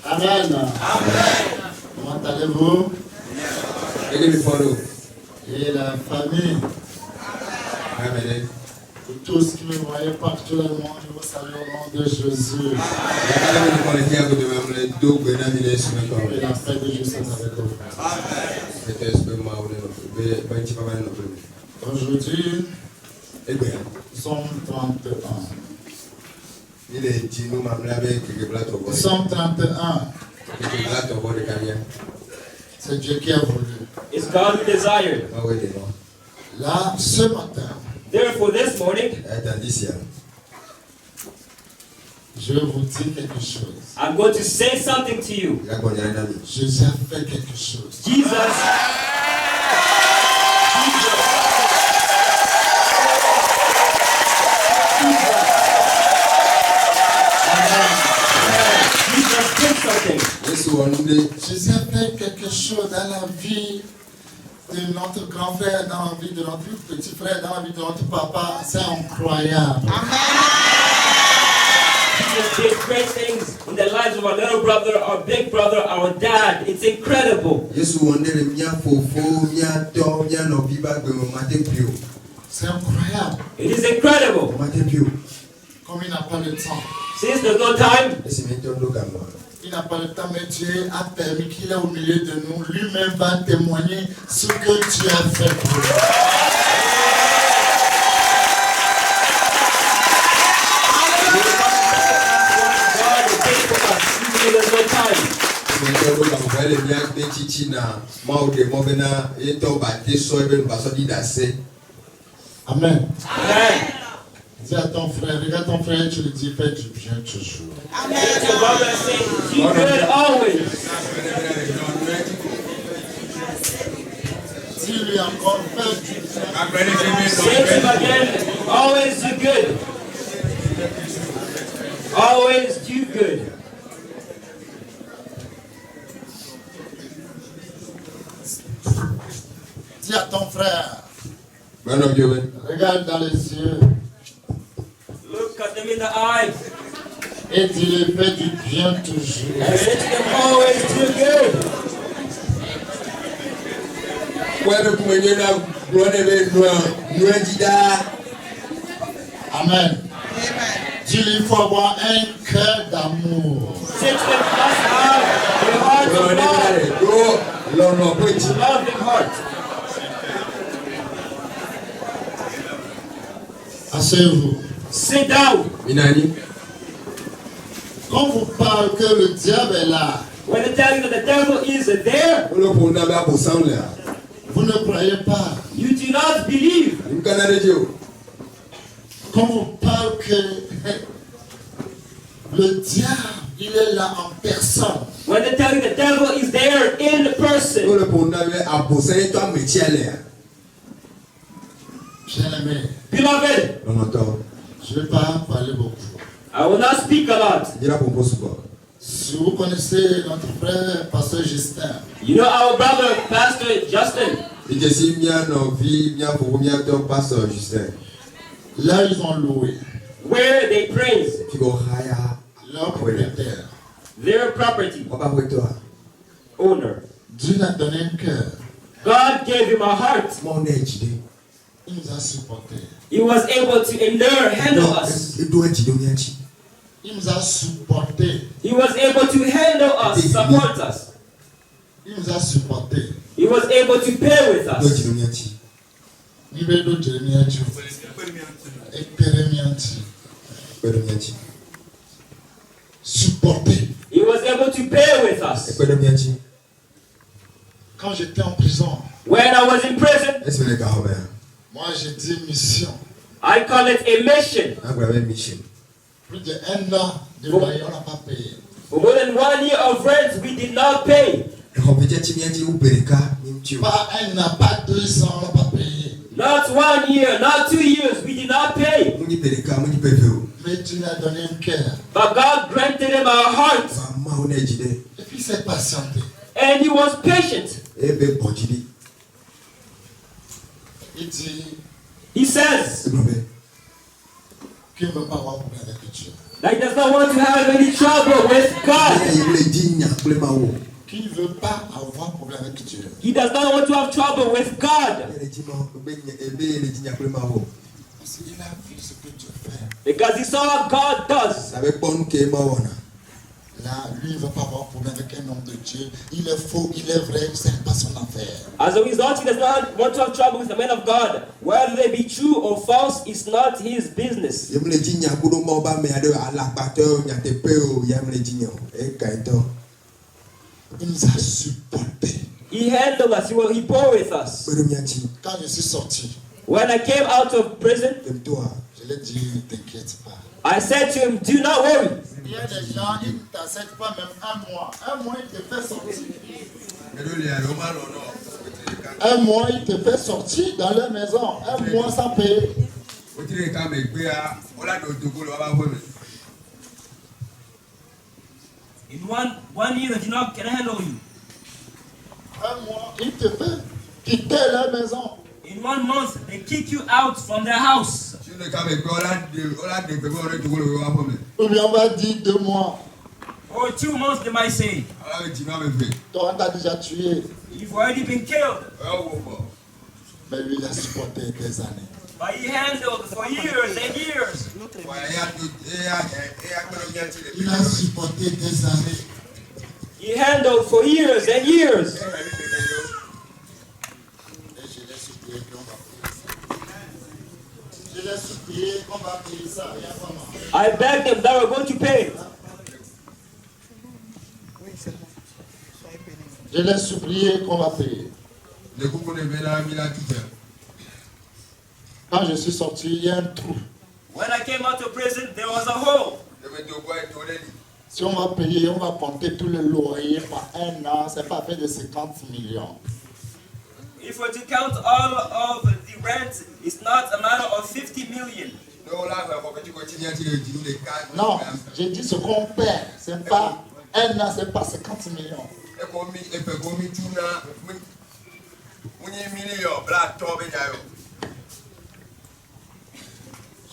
Amen. Comment allez-vous? Et la famille? Amen. Pour tous qui me voyaient partout dans le monde, je vous salue au nom de Jésus. Et la paix de Jésus avec vous. Aujourd'hui, Psaume 31. Psaume 31. C'est Dieu qui a voulu. It's God who desired. Là, ce matin, Therefore, this morning, je vais vous dire quelque chose. I'm going to say something to you. Jésus a fait quelque chose. Jesus did something. Jésus a fait quelque chose dans la vie de notre grand frère, dans la vie de notre petit frère, dans la vie de notre papa. C'est incroyable. Jesus did great things in the lives of our little brother, our big brother, our dad. It's incredible. C'est incroyable. It is incredible. Comme il n'a pas le temps. Since there's no time, Il n'a pas le temps, mais Dieu a permis qu'il est au milieu de nous. Lui-même va témoigner ce que tu as fait pour lui. Amen. Amen. Dis à ton frère, regarde ton frère, tu lui dis, fais du bien toujours. Your brother and say, do good always. Dis-lui encore, fais du bien. Say to him again, always do good. Always do good. Dis à ton frère, regarde dans les yeux Look at them in the eyes. et dis-lui, fais du bien toujours. And say to them, always do good. Amen. Dis-lui, il faut avoir un cœur d'amour. Say to them, must have a heart of love. Loving heart. Asseyez-vous. Sit down. Quand vous parlez que le diable est là, When they tell you that the devil is there, vous ne croyez pas. you do not believe. Quand vous parlez que le diable, il est là en personne. When they tell you the devil is there in person. Bien-aimé, Beloved, je ne vais pas parler beaucoup. I will not speak a lot. Si vous connaissez notre frère, Pasteur Justin, You know our brother, Pastor Justin. là ils ont loué Where they praise leur propriétaire. their property owner. Dieu a donné un cœur. God gave him a heart. Il nous a supportés. He was able to handle us. Il nous a supportés. He was able to handle us, support us. Il nous a supportés. He was able to pay with us. Niveau de Jérémie, et Pérémianti. Supportés. He was able to pay with us. Quand j'étais en prison, When I was in prison, moi j'ai dit mission. I call it a mission. Plus d'1 an de loyer, on n'a pas payé. For more than 1 year of rent, we did not pay. Pas 1 an, pas 2 ans, on n'a pas payé. Not 1 year, not 2 years, we did not pay. Mais tu lui as donné un cœur. But God granted him a heart. Et puis il s'est patienté. And he was patient. Il dit, He says, qui ne veut pas avoir problème avec Dieu. That does not want to have any trouble with God. Qui ne veut pas avoir problème avec Dieu. He does not want to have trouble with God. Parce qu'il a vu ce que Dieu fait. Because he saw what God does. Là, lui, il ne veut pas avoir problème avec un homme de Dieu. Il est faux, il est vrai, ce n'est pas son affaire. As a result, he does not want to have trouble with the men of God. Whether they be true or false is not his business. Il nous a supportés. He handled us. He bore with us. Quand je suis sorti, When I came out of prison, je lui ai dit, ne t'inquiète pas. I said to him, do not worry. Il y a des gens, ils ne t'acceptent pas même un mois. Un mois, il te fait sortir. Un mois, il te fait sortir dans leur maison. Un mois sans payer. In one year, they can handle you. Un mois, il te fait quitter leur maison. In 1 month, they kick you out from their house. Ou bien on va dire 2 mois. Or 2 months, they might say, Toi, on t'a déjà tué. you've already been killed. Mais lui, il a supporté des années. But he handled for years and years. Il a supporté des années. He handled for years and years. Et je l'ai supplié qu'on va payer ça. Je l'ai supplié qu'on va payer ça. Il y a vraiment. I begged them that we're going to pay. Je l'ai supplié qu'on va payer. Quand je suis sorti, il y a un trou. When I came out of prison, there was a hole. Si on va payer, on va compter tous les loyers par un an, c'est pas fait de 50 millions. If we're to count all of the rent, it's not a matter of 50 million. Non, j'ai dit ce qu'on perd, c'est pas un an, c'est pas 50 millions.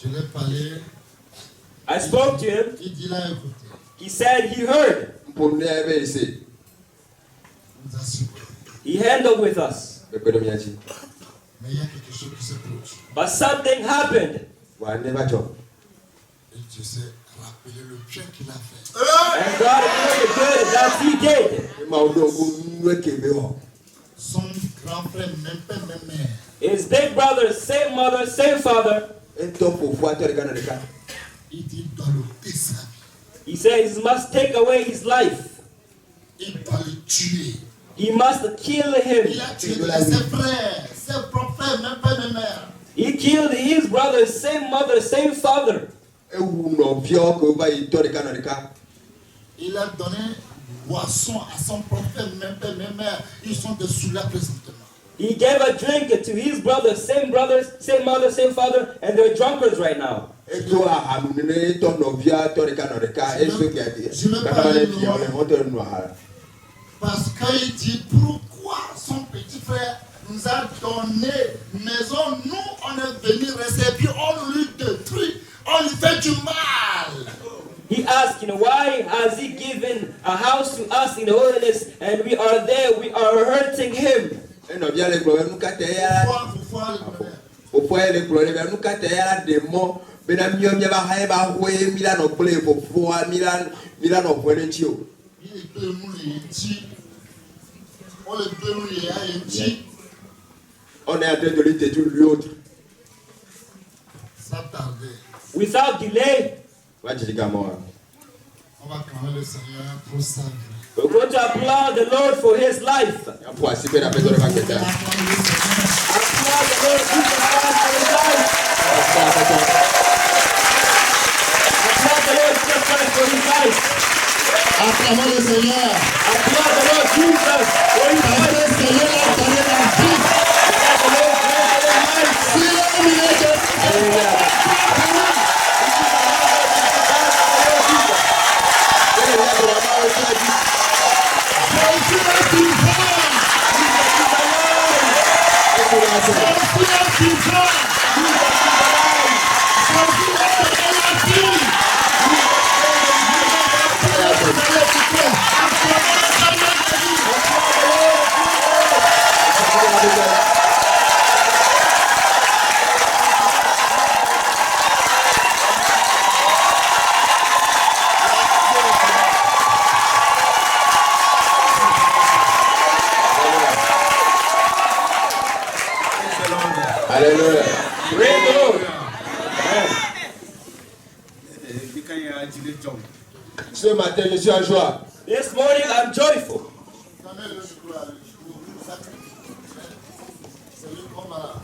Je l'ai parlé, I spoke to him. il dit là, écoutez, He said he heard. il nous a supporté. He handled with us. Mais il y a quelque chose qui se produit. But something happened. Et Dieu s'est rappelé le bien qu'il a fait. And God did the good that he did. Son grand frère, même père, même mère. His big brother, same mother, same father. Il dit, il doit l'ôter sa vie. He says he must take away his life. Il doit le tuer. He must kill him. Il a tué ses frères, ses propres frères, même père, même mère. He killed his brother, same mother, same father. Il a donné boisson à son propre frère, même père, même mère. Ils sont dessous là présentement. He gave a drink to his brother, same brothers, same mother, same father, and they're drunkards right now. Parce qu'il dit pourquoi son petit frère nous a donné maison, nous on est venu rester, puis on lui détruit, on lui fait du mal. He asked, why has he given a house to us in the wilderness and we are there, we are hurting him? On est en train de lui détruire l'autre. Without delay, on va acclamer le Seigneur pour sa vie. We're going to applaud the Lord for his life. Applaud the Lord Jesus Christ for his life. Applaud the Lord Jesus Christ for his life. Acclamons le Seigneur. Applaud the Lord Jesus for his life. Le Seigneur a donné la vie. Alléluia. Praise the Lord. Ce matin, je suis en joie. This morning I'm joyful. Donnez le micro à lui. C'est lui qu'on va.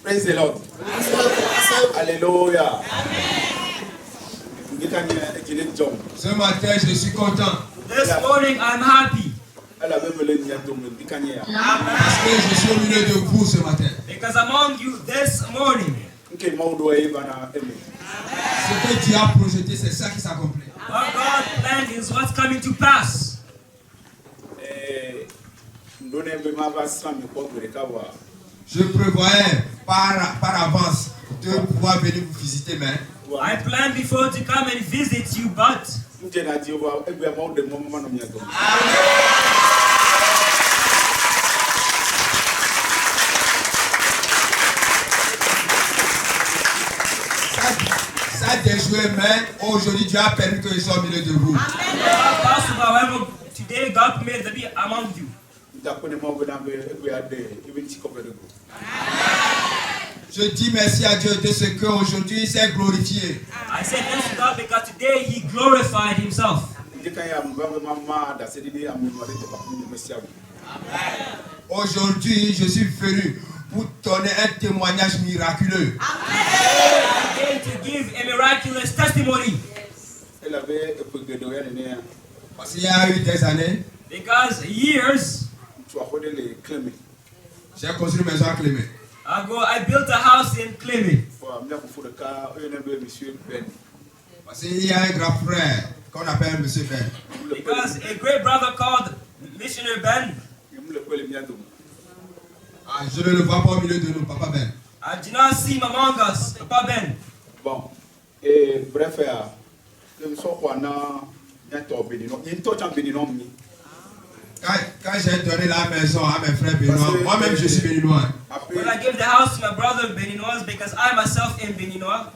Praise the Lord. Alléluia. Ce matin, je suis content. This morning I'm happy. Parce que je suis au milieu de vous ce matin. Because among you this morning, Ce que Dieu a projeté, c'est ça qui s'accomplit. what God planned is what's coming to pass. Je prévoyais par avance de pouvoir venir vous visiter, mais I planned before to come and visit you, but ça a déjoué, mais aujourd'hui Dieu a permis que je sois au milieu de vous. it's not possible. However, today God permitted to be among you. Je dis merci à Dieu de ce qu'aujourd'hui il s'est glorifié. I said thanks to God because today He glorified Himself. Aujourd'hui, je suis venu pour donner un témoignage miraculeux. I came to give a miraculous testimony. Parce qu'il y a eu des années, Because years j'ai construit une maison à Clément. ago, I built a house in Clement. Parce qu'il y a un grand frère qu'on appelle M. Ben. Because a great brother called Missioner Ben, Ah, je ne le vois pas au milieu de nous, Papa Ben. I do not see him among us, Papa Ben. Bon, et bref, je me suis Quand j'ai donné la maison à mes frères béninois, moi-même je suis béninois. When I gave the house to my brother Beninois, because I myself am Beninois,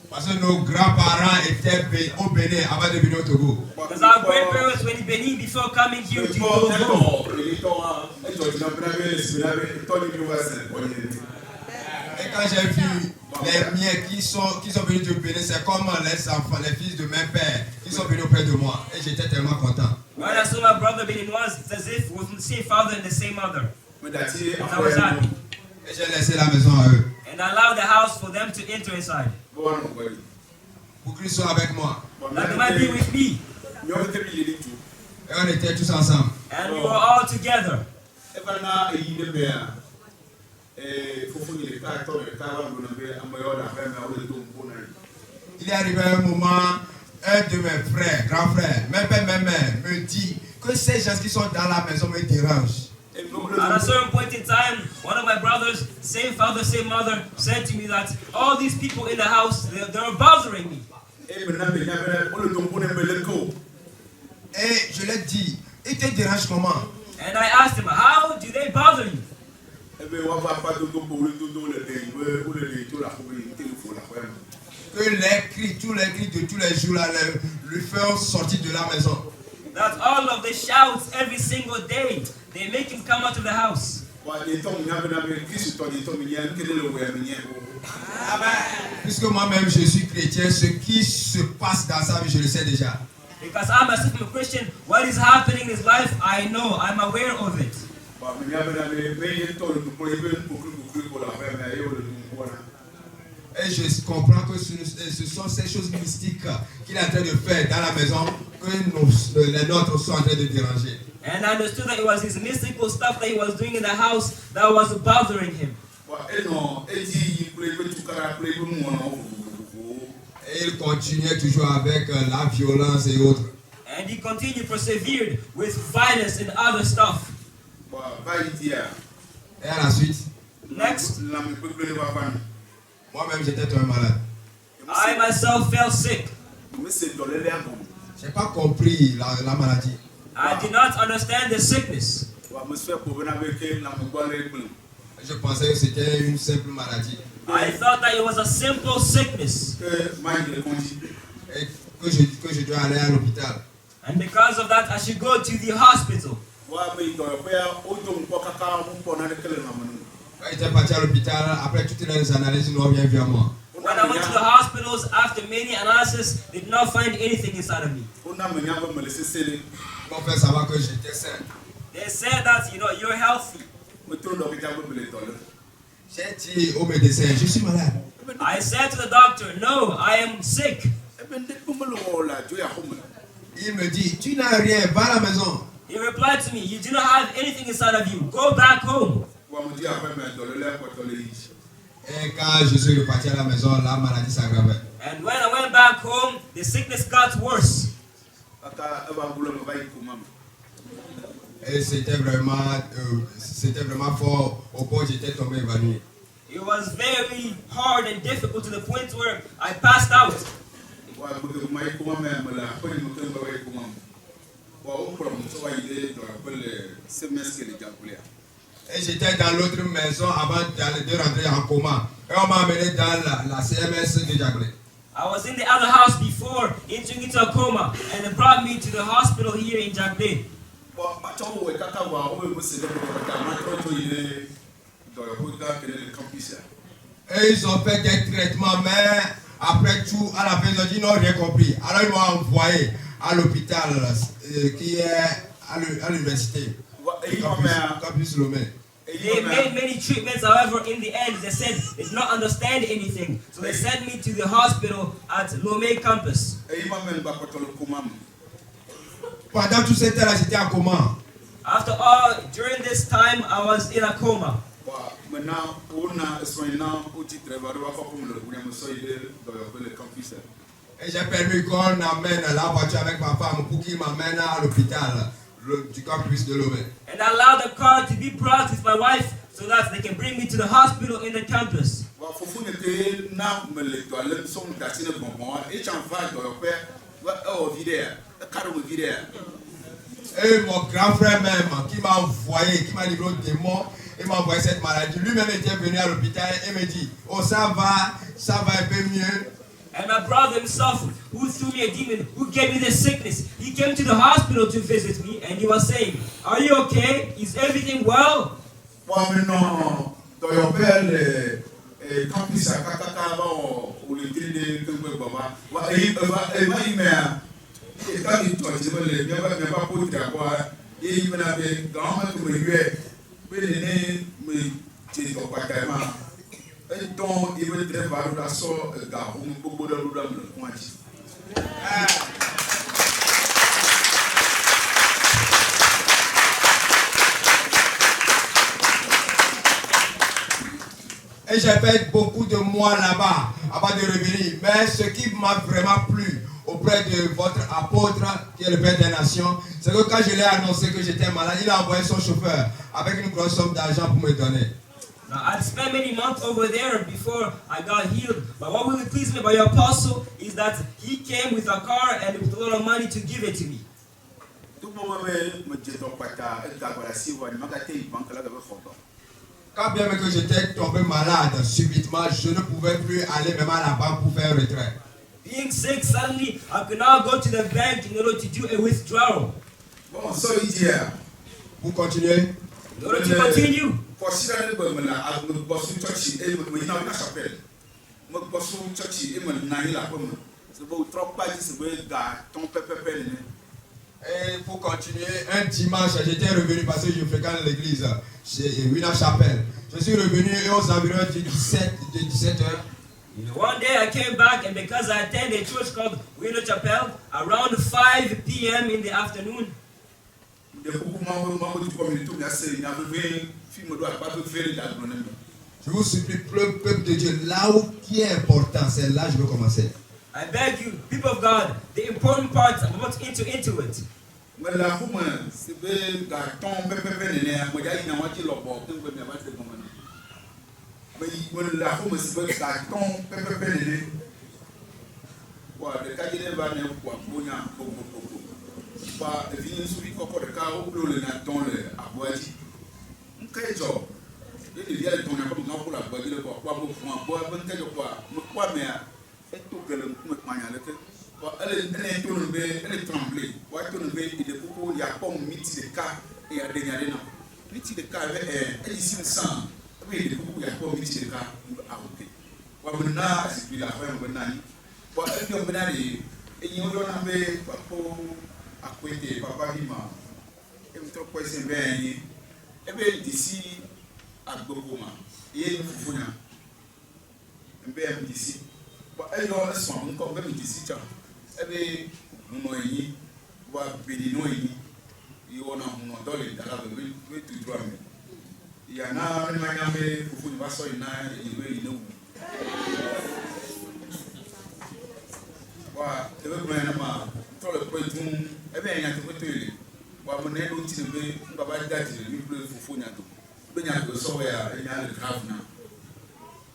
Parce que nos grands-parents étaient au Bénin avant de venir au Togo. because our grandparents were in Benin before coming here to Togo. Et quand j'ai vu les miens qui sont venus du Bénin, c'est comme les enfants, les fils de mes pères qui sont venus auprès de moi. Et j'étais tellement content. When I saw my brother Beninois, it's as if we're from the same father and the same mother. And I was happy. Et j'ai laissé la maison à eux. And I allowed the house for them to enter inside. Pour qu'ils soient avec moi. That they might be with me. Et on était tous ensemble. And we were all together. Il est arrivé un moment, un de mes frères, grand frère, même père, même mère, me dit que ces gens qui sont dans la maison me dérangent. At a certain point in time, one of my brothers, same father, same mother, said to me that all these people in the house, they're bothering me. Et je lui ai dit, ils te dérangent comment? And I asked him, how do they bother you? Que les cris, tous les cris de tous les jours là, lui font sortir de la maison. That all of the shouts every single day, they make him come out of the house. Puisque moi-même je suis chrétien, ce qui se passe dans sa vie, je le sais déjà. Because I myself am a Christian, what is happening in his life, I know, I'm aware of it. Et je comprends que ce sont ces choses mystiques qu'il est en train de faire dans la maison que les nôtres sont en train de déranger. And I understood that it was his mystical stuff that he was doing in the house that was bothering him. Et il continuait toujours avec la violence et autres. And he continued, persevered with violence and other stuff. Et à la suite, Next, moi-même j'étais tombé malade. I myself fell sick. Je n'ai pas compris la maladie. I did not understand the sickness. Je pensais que c'était une simple maladie. I thought that it was a simple sickness. Et que je dois aller à l'hôpital. And because of that, I should go to the hospital. Quand il était parti à l'hôpital, après toutes les analyses, il revient vers moi. When I went to the hospitals, after many analysis, they did not find anything inside of me. Ils m'ont fait savoir que j'étais sain. They said that, you're healthy. J'ai dit au médecin, je suis malade. I said to the doctor, no, I am sick. Il me dit, tu n'as rien, va à la maison. He replied to me, you do not have anything inside of you. Go back home. Et quand je suis reparti à la maison, la maladie s'aggravait. And when I went back home, the sickness got worse. Et c'était vraiment fort au point où j'étais tombé évanoui. It was very hard and difficult to the point where I passed out. Et j'étais dans l'autre maison avant de rentrer en coma. Et on m'a amené dans la CMS de Jaglé. I was in the other house before entering into a coma, and they brought me to the hospital here in Jagbe. Et ils ont fait des traitements, mais après tout, à la fin, ils ont dit ils n'ont rien compris. Alors ils m'ont envoyé à l'hôpital qui est à l'université. Campus Lomé. They made many treatments, however, in the end, they said they did not understand anything. So they sent me to the hospital at Lomé campus. Pendant tout ce temps-là, j'étais en coma. After all, during this time, I was in a coma. Et j'ai permis qu'on amène la voiture avec ma femme pour qu'il m'amène à l'hôpital du campus de Lomé. And I allowed the car to be brought with my wife so that they can bring me to the hospital in the campus. Et mon grand frère même, qui m'a envoyé, qui m'a livré au démon, il m'a envoyé cette maladie. Lui-même était venu à l'hôpital et me dit, oh ça va un peu mieux. And my brother himself, who threw me a demon, who gave me the sickness, he came to the hospital to visit me, and he was saying, are you okay? Is everything well? Et j'ai fait beaucoup de mois là-bas avant de revenir. Mais ce qui m'a vraiment plu auprès de votre apôtre, qui est le Père des Nations, c'est que quand je l'ai annoncé que j'étais malade, il a envoyé son chauffeur avec une grosse somme d'argent pour me donner. Now, I'd spent many months over there before I got healed. But what really pleased me about your apostle is that he came with a car and with a lot of money to give it to me. Quand bien même que j'étais tombé malade subitement, je ne pouvais plus aller même à la banque pour faire un retrait. Being sick, suddenly I could now go to the bank in order to do a withdrawal. Bon, ça il dit, vous continuez? In order to continue. Et pour continuer, un dimanche, j'étais revenu parce que je fréquente l'église chez Wina Chapelle. Je suis revenu aux environs de 17h. One day I came back, and because I attend a church called Winter Chapel, around 5 p.m. in the afternoon, je vous supplie, peuple de Dieu, là où qui est important, c'est là que je veux commencer. I beg you, people of God, the important parts, I'm about to enter into it. et à dégager non. Petit de cas, elle ici le sang, mais il y a pas petit de cas à ok. Wabuna, c'est plus la fin, Benani. Bon, elle est Benani, et il y a un peu à côté, papa Lima, et vous trouvez quoi c'est bien, et bien d'ici à Gogoma, et il faut bien. Bien d'ici. Bon, elle doit se faire encore même d'ici, et bien, nous noyons, voir béninois. Il y a un dollar de la vie, tu dois me. Il y a un manière pour vous passer une année et vous nous. Voilà, tu veux bien ma, toi le point de vue, eh bien il y a tout petit. Voilà, mon élève qui ne veut pas d'être le plus fou n'a tout. Ben il y a que ça, il y a le grave na.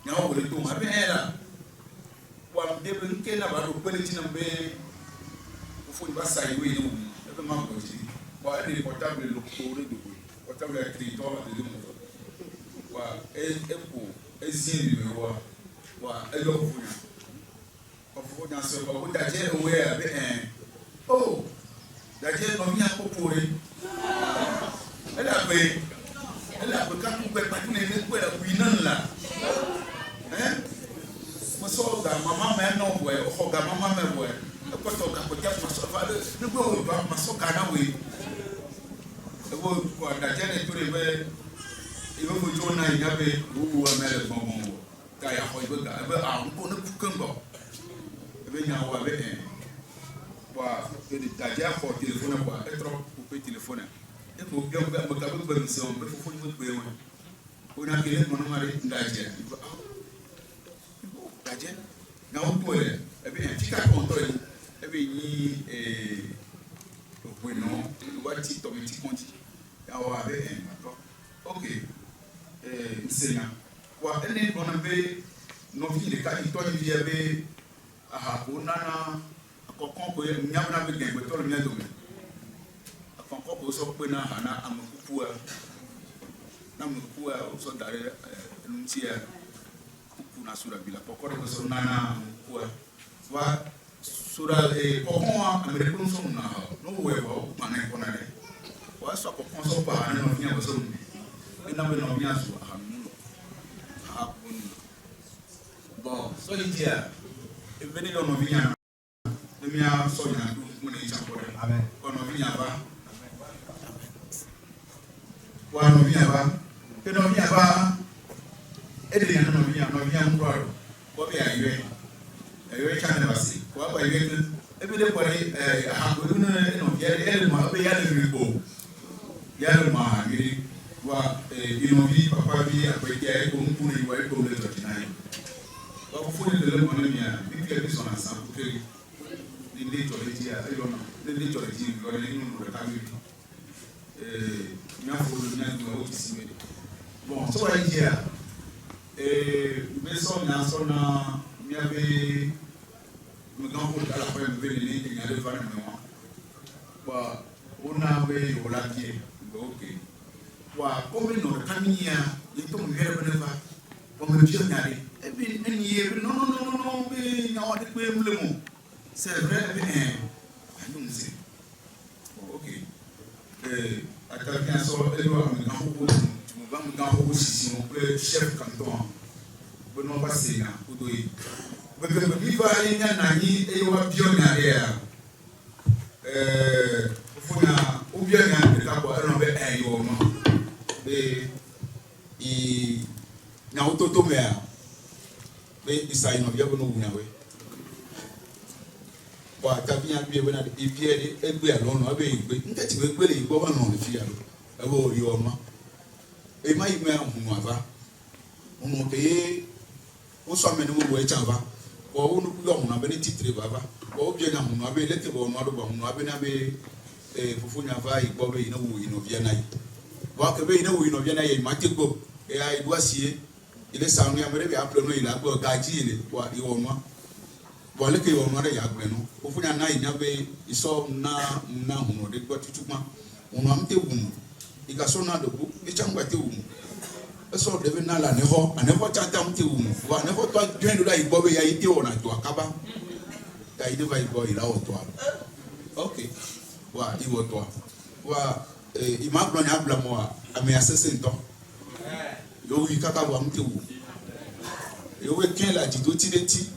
Il y a le tout, mais bien là. Voilà, début que là, va le petit n'importe où va saillir nous. Eh bien ma petite. Elle est portable le courrier de portable écritoire de l'homme. Voilà, et pour essayer de voir. Voilà, elle doit vous. Pour dans ce moment, d'ailleurs, où est avec un. Oh, d'ailleurs, on vient pour pourrir. Elle a fait. Elle a fait quand vous pouvez pas tenir les coups, elle a pris non là. Hein? Moi, ça, maman, mais non, ouais, oh, maman, mais ouais. Quand on a peut être ma soeur, ne peut pas ma soeur, oui. D'ailleurs, les tours, il veut vous tourner, il y avait où on met le bonbon. Car il y a un peu de temps. Il y a un peu de téléphone, être coupé téléphone. Et pour bien me cacher de mission, il faut que vous soyez. On a créé mon mari d'Adjien. D'Adjien, n'a pas tout. Eh bien, tu as compris. Eh bien, oui, non, le voici ton petit compte. Ok, enseignant. Elle est bonne avec nos filles de cas, il y avait à Onana, à Concombre, il y a un avec un bouton de mien domaine. À Concombre, au Pena, à Moukoupoua, Namoukoupoua, au soldat, nous tient pour la Soura Villa. Pourquoi nous sommes Nana Moukoupoua? Soura et Concombre, à me répondre son nom, nous voyons, on est qu'on a. Soit pour qu'on soit pas un homme bien besoin et non mais non bien sur un bon soit il y a venez dans nos vies de bien soit mon échappatoire amen on vient pas on vient pas que non vient pas et de non vient nous voir quoi bien il quand même passé quoi pas il et bien pour non vient elle m'a payé le repos. Yalma, il m'a dit, papa dit, après qu'il y ait comme pour lui, ouais, comme le trottinage. Quand vous faites le monde, il y a des gens ensemble, pour que les létologies, les létologies, les noms de la famille. Il y a un peu de bien de l'autre ici. Bon, ça va dire, mais son, il y avait un grand coup à la fin de l'année, il y a 2 ans de mémoire. On avait au lac. Ok. Comme nous caminons, il faut me faire un pas. On me dit, et puis, non, mais il y a des mots. C'est vrai, nous sais. Ok. À ta bien, ça, elle doit me gagner aussi, mon père, chef canton. Bon, on va passer là, pour toi. Mais il va aller à Nani et il va bien aller à. Ou bien il y a un et il y a un autotomé mais il s'agit de bien nous quoi t'as bien bien et puis et puis alors on avait une petite peu les gars non les filles alors il y a moi et moi il m'a on m'a payé on s'en met nous ouais ça va on nous a bien titre va on bien on a bien les on a bien fufu nyava igbobe ina wu ino viana yi wa ke be ina wu ino viana yi matego e ai duasie ile sanu ya mere bi aplo no ila gbo gaji ile wa iwo nwa bo le ke iwo nwa re ya gbe no fufu nya na ina be iso na hunu de gbo tutuma unu amte wu iga so na do bu e changwa te wu eso de be na la neho aneho chanta amte wu wa neho to dwen do la igbobe ya ite ona to akaba ya ide ba igbo ila o to okay wa iwo to wa il m'a blonné à blamoa, à mes assassins. Yo, il kaka wa mte wu. Yo, il la dit d'oti de ti,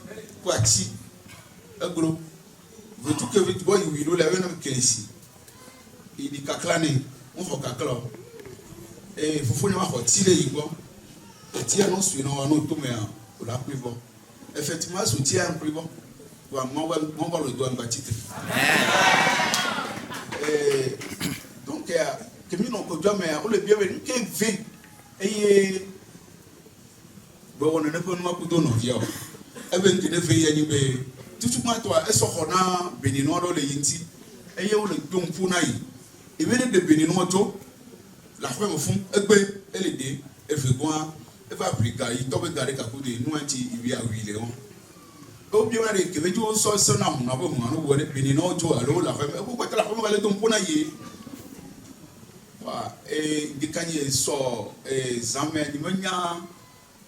quoi ti, agro. Veux-tu que vous voyez, il a un homme qui est ici. Il dit kaklané, on va kakla. Et vous faut pas tirer, il va. Et tirer non suivant, on tout mais on l'a plus bon. Effectivement, ce tiers un plus bon. Mon va le doigt en titre. Donc, que nous n'avons pas jamais, on le bien venu, qu'un vin. Et bon, on ne peut pas nous donner. Et bien, tu ne fais rien. Tout le monde, toi, est-ce qu'on a béninois dans les Yinti? Et on le don pour naï. Et bien, de béninois, la femme au fond, elle est dé, elle fait quoi? Elle va appliquer, il tombe garder qu'à côté, nous, il y a 8 léons. Donc, bien, que veut dire son nom, on a besoin de nous, béninois, alors la femme, pourquoi la femme va aller donc pour naï? Et des cagnes sont zamé,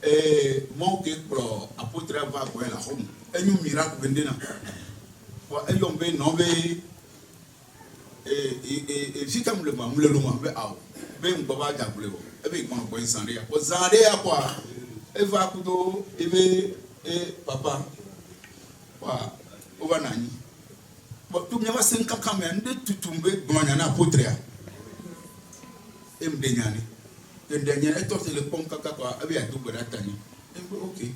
et mon pour apôtre va voir la home. Et nous miracle vendena. Et l'on veut nommer et si comme le mam le loma be aw be mbaba jabule bo e be kon ko insande ya ko zande ya quoi e va kudo e be papa wa o va nani bo tu me va 5 ans mais de tutumbe bonya na apôtre ya e mde nyane de nyane e torse le pom kaka quoi e be ya double atani e be OK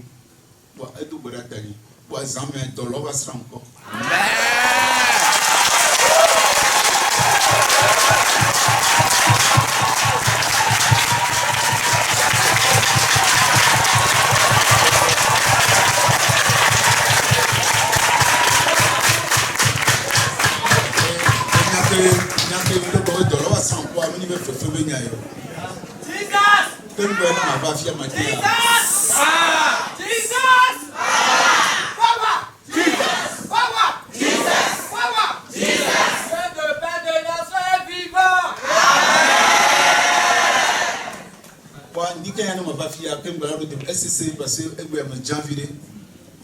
bo e double atani bo zamé to lo va sra encore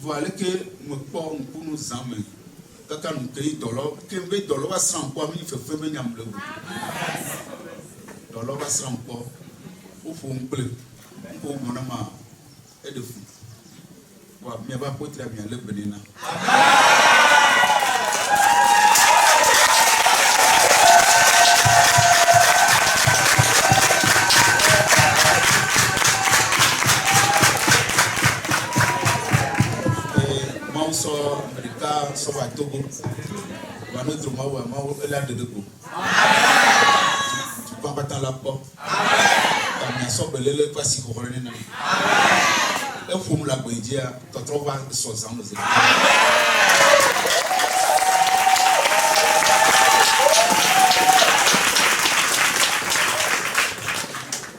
voilà que me pour nous amener quand nous créons dollar que me dollar va se rendre quoi mais il faut faire bien le dollar va se rendre quoi au fond bleu pour mon ama et de fou voilà mais va pas très bien le bénina so va Togo va notre mawa là de Togo tu peux pas dans la porte amen so belele pas si ko rene na e fum la boidia to trova so zando ze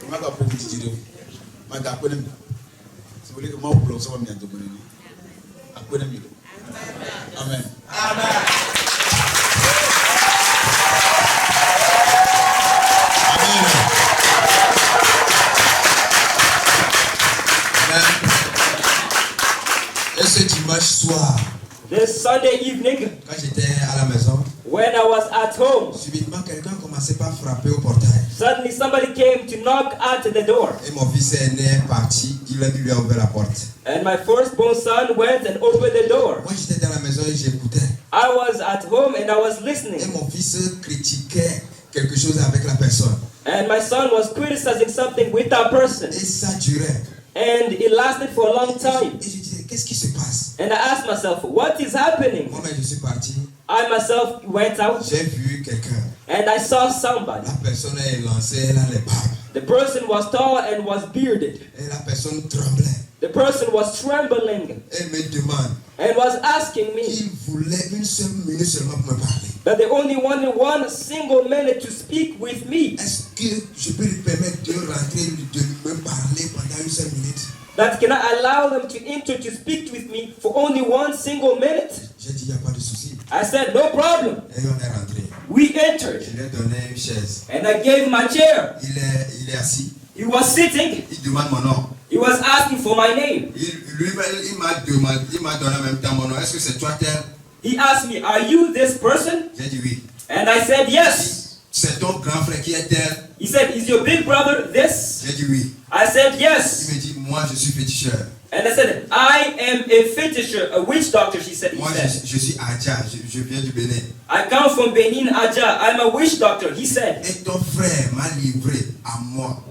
ma ga po ti jire ma ga ko nem so le ma o so mi ando ni akona mi Amen. Amen. Et ce dimanche soir, this Sunday evening, quand j'étais à la maison, when I was at home, subitement quelqu'un commençait par frapper au portail. Suddenly somebody came to knock at the door. Et mon fils aîné est parti, il lui a ouvert la porte. And my firstborn son went and opened the door. Moi j'étais dans la maison et j'écoutais. I was at home and I was Et listening. mon fils critiquait quelque chose avec la personne. And my son was criticizing something with that person. Et ça durait. And it lasted for a long time. Et je disais, qu'est-ce qui se passe? And I asked myself, what is happening? Moi-même je suis parti. I myself went out J'ai vu quelqu'un. and I saw somebody. La personne est lancée, elle a les barbes. The person was tall and was bearded. Et la personne tremblait. The person was trembling Elle me demande. and was asking me Il voulait une seule minute seulement pour me parler. that they only wanted 1 single minute to speak with me. Est-ce que je peux lui permettre de rentrer, de me parler pendant une seule minute? That can I allow them to enter to speak with me for only 1 single minute? J'ai dit, il n'y a pas de souci. I said, no problem. Et on est rentré. We entered Je lui ai donné une chaise. and I gave him a chair. Il est assis. He was sitting. Il demande mon nom. He was asking for my name. Il m'a donné en même temps mon nom. Est-ce que c'est toi tel? He asked me, are you this person? J'ai dit oui. And I said, yes. Tu c'est ton grand frère qui est tel? He said, is your big brother this? J'ai dit oui. I said, Il yes. me dit, moi je suis féticheur. And I said, I am a fetisher, a witch doctor, he said. Moi je suis Adja, je viens du Bénin. I come from Benin, Aja. I'm a witch doctor, he said. Et ton frère m'a livré à moi.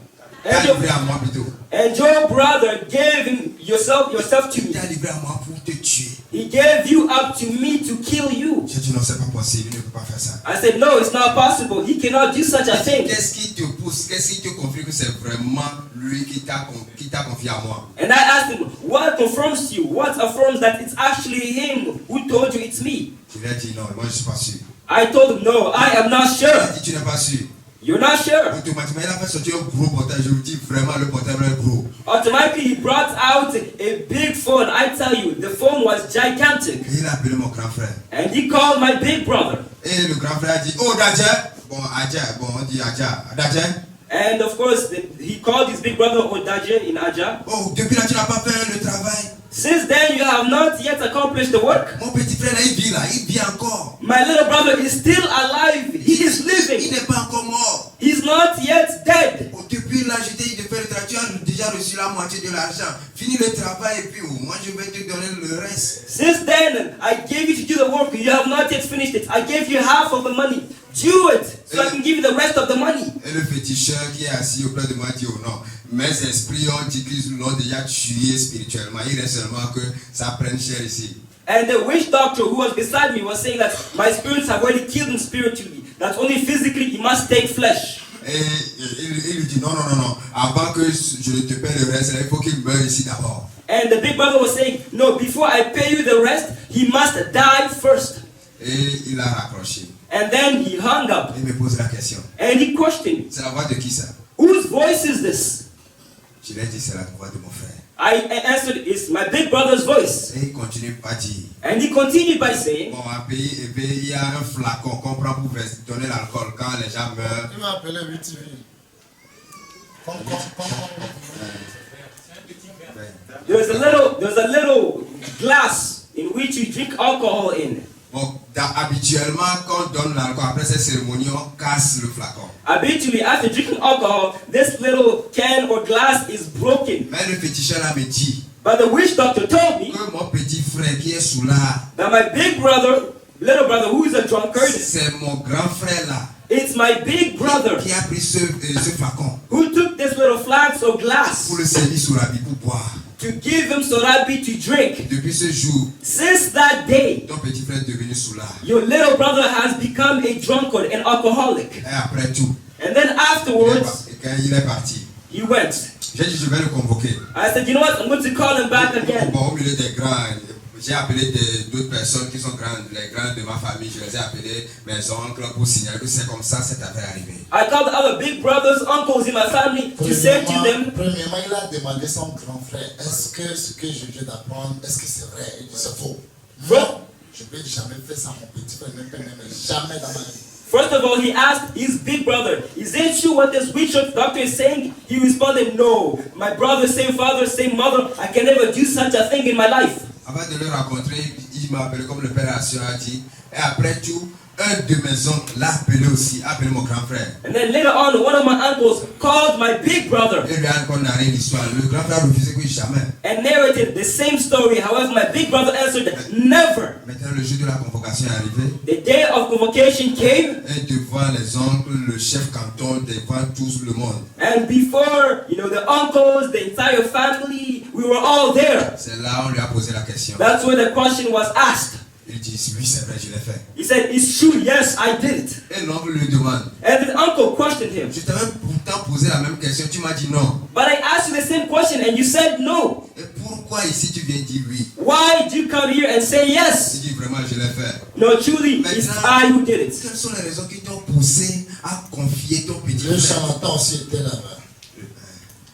Et T'a je- livré à moi plutôt. And your brother gave him yourself to Il me. t'a livré à moi pour te tuer. He gave you up to me to kill you. J'ai dit non, c'est pas possible, il ne peut pas faire ça. I said, no, it's not possible. He cannot do such a thing. Qu'est-ce qui te pousse, qu'est-ce qui te confie que c'est vraiment lui qui t'a confié à moi? And I asked him, what confirms to you? What affirms that it's actually him who told you it's me? Je lui ai dit non, moi je suis pas sûr. I told him, no, I am not Il a sure. dit tu n'es pas sûr. You're not sure. Automatiquement, il a fait sortir un gros portable. Je vous dis vraiment, le portable est gros. Automatically, he brought out a big phone. I tell you, the phone was gigantic. Et il a appelé mon grand frère. And he called my big brother. Et le grand frère a dit, oh Dadja. Bon, Adja, bon, on dit Adja. Dadja. And of course, he called his big brother Odaje in Aja. Oh, depuis là, tu n'as pas fait le travail. Since then, you have not yet accomplished the work. Mon petit frère là, il vit encore. My little brother is still alive. He is Il living. n'est pas encore mort. He's not yet dead. Oh, depuis là, je t'ai dit de faire le travail. Tu as déjà reçu la moitié de l'argent. Finis le travail et puis moi, je vais te donner le reste. Since then, I gave you to do the work. You have not yet finished it. I gave you half of the money. Do it so I can give you the rest of the money. Et le féticheur qui est assis auprès de moi dit, oh non, mes esprits ont dit qu'ils l'ont déjà tué spirituellement. Il reste seulement que ça prenne chair ici. And the witch doctor who was beside me was saying that my spirits have already killed him spiritually. That only physically he must take flesh. Et il lui dit, non, non, non, non. Avant que je ne te paie le reste, il faut qu'il meure ici d'abord. And the big brother was saying, no, before I pay you the rest, he must die first. Et il a raccroché. And then he hung up. Il me pose la question. And he questioned me, C'est la voix de qui ça? whose voice is this? Je lui ai dit, c'est la voix de mon frère. I answered, it's my big brother's voice. Et il continue à dire, And he continued by saying, bon, à pays, il y a un flacon qu'on prend pour donner l'alcool quand les gens meurent. Il m'a appelé 8 there's a little glass in which you drink alcohol in. Bon, habituellement, quand on donne l'alcool, après cette cérémonie, on casse le flacon. Habitually, after drinking alcohol, this little can or glass is broken. Mais le féticheur là me dit But the witch doctor told me que mon petit frère qui est sous là, that my big brother, little brother, who is a drunkard, c'est mon grand frère là it's my big brother qui a pris ce flacon who took this little flask of glass pour le servir sous la vie pour boire. to give him sorabi to drink. Depuis ce jour, Since that day, ton petit frère est devenu sous là. your little brother has become a drunkard, an alcoholic. Et après tout, And then afterwards, quand il est parti, he went. j'ai dit je vais le convoquer. I said, you know what, I'm going to call him back again. Bon, au milieu des grands, j'ai appelé d'autres personnes qui sont grandes, les grands de ma famille, je les ai appelés mes oncles pour signaler que c'est comme ça cette affaire est arrivée. I called the other big brothers, uncles in my family to say to them, Premièrement, il a demandé à son grand frère, est-ce que ce que je viens d'apprendre, est-ce que c'est vrai? Il dit, c'est faux. Non, je n'ai jamais fait ça, mon petit frère, même jamais dans ma vie. first of all, he asked his big brother, is it true what this witch doctor is saying? He responded, no. My brother, same father, same mother, I can never do such a thing in my life. Avant de le rencontrer, il m'a appelé comme le père Assion a dit. Et après tout, un de mes oncles l'a appelé aussi, a appelé mon grand frère. And then later on, one of my uncles called my big brother Et lui a encore narré l'histoire. Le grand frère refusait que jamais. and narrated the same story. However, my big brother answered, never. Maintenant, le jour de la convocation est arrivé. The day of convocation came, Et devant les oncles, le chef canton, devant tout le monde. and before, the uncles, the entire family, we were all there. C'est là où on lui a posé la question. That's where the question was asked. Il dit, oui, c'est vrai, je l'ai fait. He said, it's true, yes, I did it. Et l'oncle lui demande, And the uncle questioned him. je t'avais pourtant posé la même question, tu m'as dit non. But I asked you the same question and you said no. Et pourquoi ici tu viens dire oui? Why did you come here and say Il yes? dit, vraiment, je l'ai fait. No, truly, it's I who did it. Quelles sont les raisons qui t'ont poussé à confier ton petit Le frère? charlatan aussi était là-bas.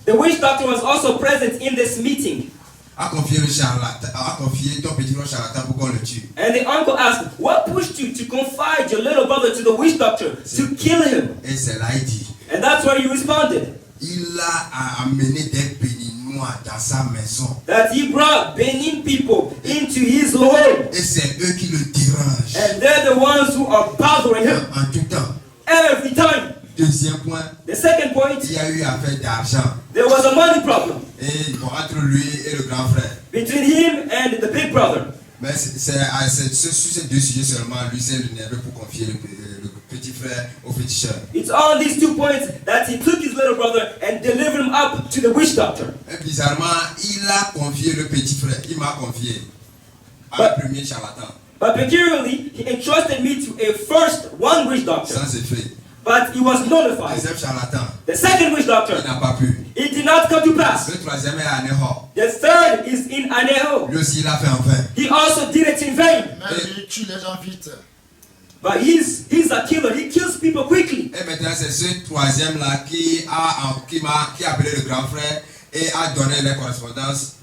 The witch doctor was also present in this meeting. À confier le charlatan, à confier ton petit frère charlatan pour qu'on le tue. And the uncle asked, what pushed you to confide your little brother to the witch doctor to kill him? Et c'est là il dit, And that's where you responded. il a amené des béninois dans sa maison. That he brought Benin people into his home. Et c'est eux qui le dérangent. And they're the ones who are bothering him En tout temps. every time. Deuxième point, The second point, il y a eu affaire d'argent. there was a money problem Et bon, entre lui et le grand frère. between him and the big brother. Mais sur ces deux sujets seulement, lui s'est énervé pour confier le petit frère au féticheur. It's on these 2 points that he took his little brother and delivered him up to the witch doctor. Et bizarrement, il a confié le petit frère. Il m'a confié à un premier charlatan. But peculiarly, he entrusted me to one witch doctor. Sans effet. But he was notified. Deuxième charlatan. The second witch Il doctor, n'a pas pu. it did not come to pass. Le troisième est à Neho. The third is in Aneho. Lui aussi, il a fait en vain. He also did it in vain. Mais il tue les gens vite. But he's a killer. He kills people quickly. Et maintenant, c'est ce troisième-là qui a appelé le grand frère et a donné les correspondances.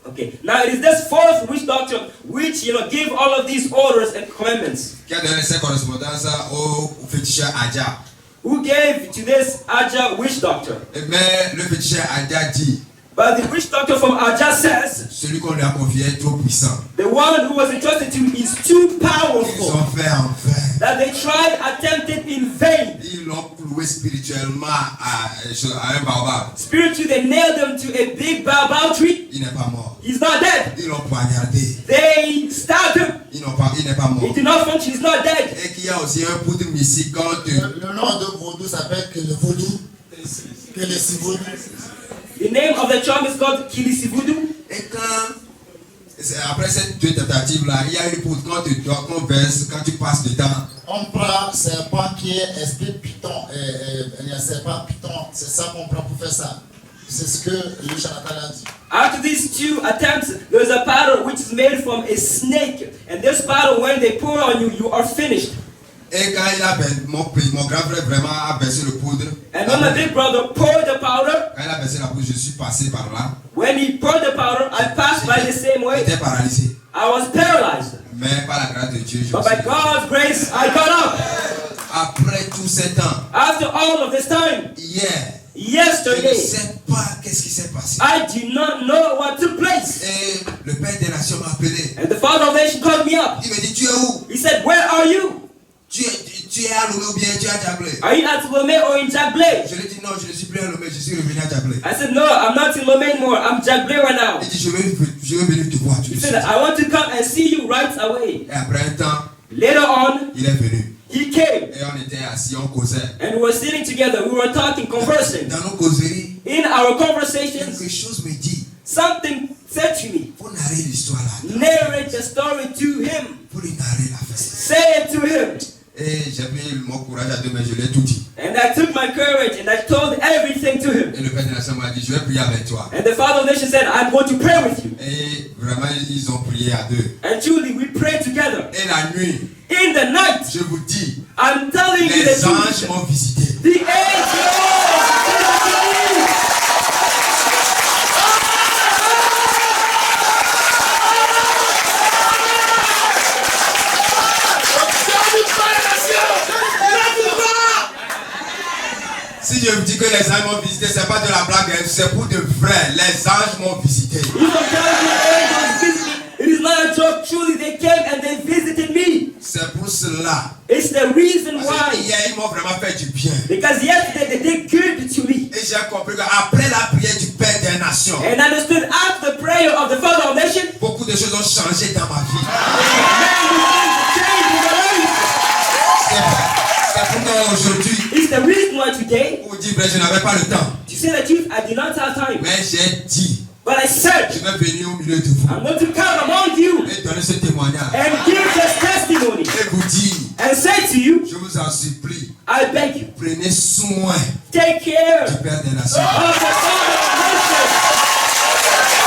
Okay. Now it is this fourth witch doctor which gave all of these orders and commandments. Qui a donné ses correspondances au féticheur Adja. Who gave to this Aja witch doctor? Mais le féticheur Adja dit, But the witch doctor from Aja says, celui qu'on lui a confié est trop puissant. the one who was entrusted to is too Ils powerful ont fait en vain. that they tried, attempted in vain. Ils l'ont cloué spirituellement à un baobab. Spiritually, they nailed him to a big baobab tree. Il n'est pas mort. He's not dead. Ils l'ont poignardé. They stabbed him. Il n'est pas mort. He did not function. He's not dead. Et qu'il y a aussi un poudre mystique contre Le nom de vaudou s'appelle que le vaudou. Que le sivaudou. The name of the charm is called Kilisivudu. Et après ces deux tentatives-là, il y a une poudre qu'on verse quand tu passes dedans. On prend serpent qui est esprit python. Il y a serpent python. C'est ça qu'on prend pour faire ça. C'est ce que le charlatan a dit. After these 2 attempts, there's a powder which is made from a snake. And this powder, when they pour on you, you are finished. Et quand mon grand frère vraiment a versé le poudre, And when my big brother poured the powder, quand il a versé la poudre, je suis passé par là. when he poured the powder, I passed by the same way. J'étais paralysé. I was paralyzed. Mais par la grâce de Dieu, je But suis by God's grace, I got up. Après tout ce temps, After all of this time, hier, je ne yesterday, sais pas qu'est-ce qui s'est passé. I did not know what took place. Et le Père des Nations m'a appelé. And the Father of the Nation called me up. Il me dit, tu es où? He said, where are you? Tu es à Lomé ou bien tu es à Djablé? Are you at Lomé or in Jablé? Je lui ai dit, non, je ne suis plus à Lomé, je suis revenu à Djablé. I said, no, I'm not in Lomé anymore. I'm Jablé right now. Il dit, je vais venir te voir tout He de said, suite. I want to come and see you right away. Et après un temps, Later on, il est venu. he came. Et on était assis, on causait. And we were sitting together. We were talking, conversing. Dans nos causeries, In our conversations, quelque chose me dit, something said to me, faut narrer l'histoire là. narrate the story to him. Faut lui narrer la fête. Say it to him. Et j'ai pris mon courage à deux mains, je lui ai tout dit. And I took my courage and I told everything to him. Et le Père des Nations m'a dit, je vais prier avec toi. And the Father of the Nation said, I'm going to pray with you. Et vraiment, ils ont prié à deux. And truly, we prayed together. Et la nuit, In the night, je vous dis, I'm telling you les the anges truth. m'ont visité. The angels visited me. Si je vous dis que les anges m'ont visité, c'est pas de la blague, c'est pour de vrai. Les anges m'ont visité. If I'm telling you the angels visited me, it is not a joke. Truly, they came and they visited me. C'est pour cela. It's the reason Parce que why. hier, ils m'ont vraiment fait du bien. Because yesterday they did good to me. Et j'ai compris qu'après la prière du Père des Nations, And I understood after the prayer of the Father of the Nation, beaucoup de choses ont changé dans ma vie. many things changed in my life. C'est pourquoi aujourd'hui, It's the reason why today, pour dire vrai, je n'avais pas le temps. to say the truth, I did not have time. Mais j'ai dit, But I said, je vais venir au milieu de vous I'm going to come among you et donner ce témoignage. and give this testimony Et vous dire, and say to you, je vous en supplie, I beg you, prenez soin take care du Père des Nations. of the Father of the Nation.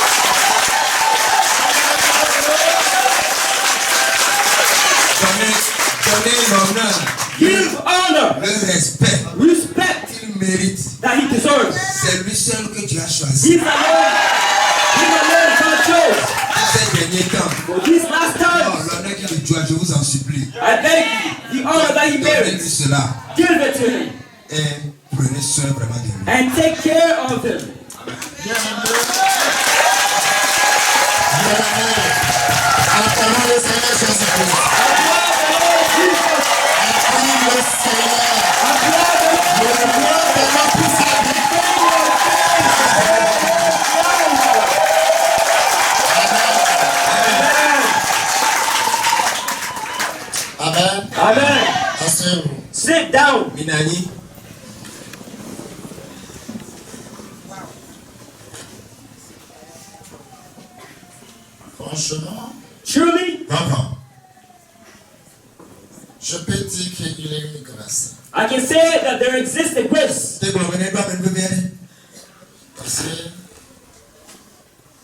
Donnez l'honneur, Give honor, le respect respect qu'il mérite. that he deserves. C'est lui seul que tu as choisi. He's alone God chose. Pour ces derniers temps, For these last oh, times, l'honneur qu'il lui doit, je vous en supplie. I beg you, the honor that he Donnez-lui merits, cela give it to him et prenez soin vraiment de lui. and take care of him. Bien-aimé. Acclamons le Seigneur Jésus-Christ. Acclamons le Seigneur. Asseyez-vous. Sit down. Minani. Franchement, Truly, Papa. je peux dire qu'il y a une grâce. I can say that there exists a grace. T'es bon, venez pas me faire. Parce que,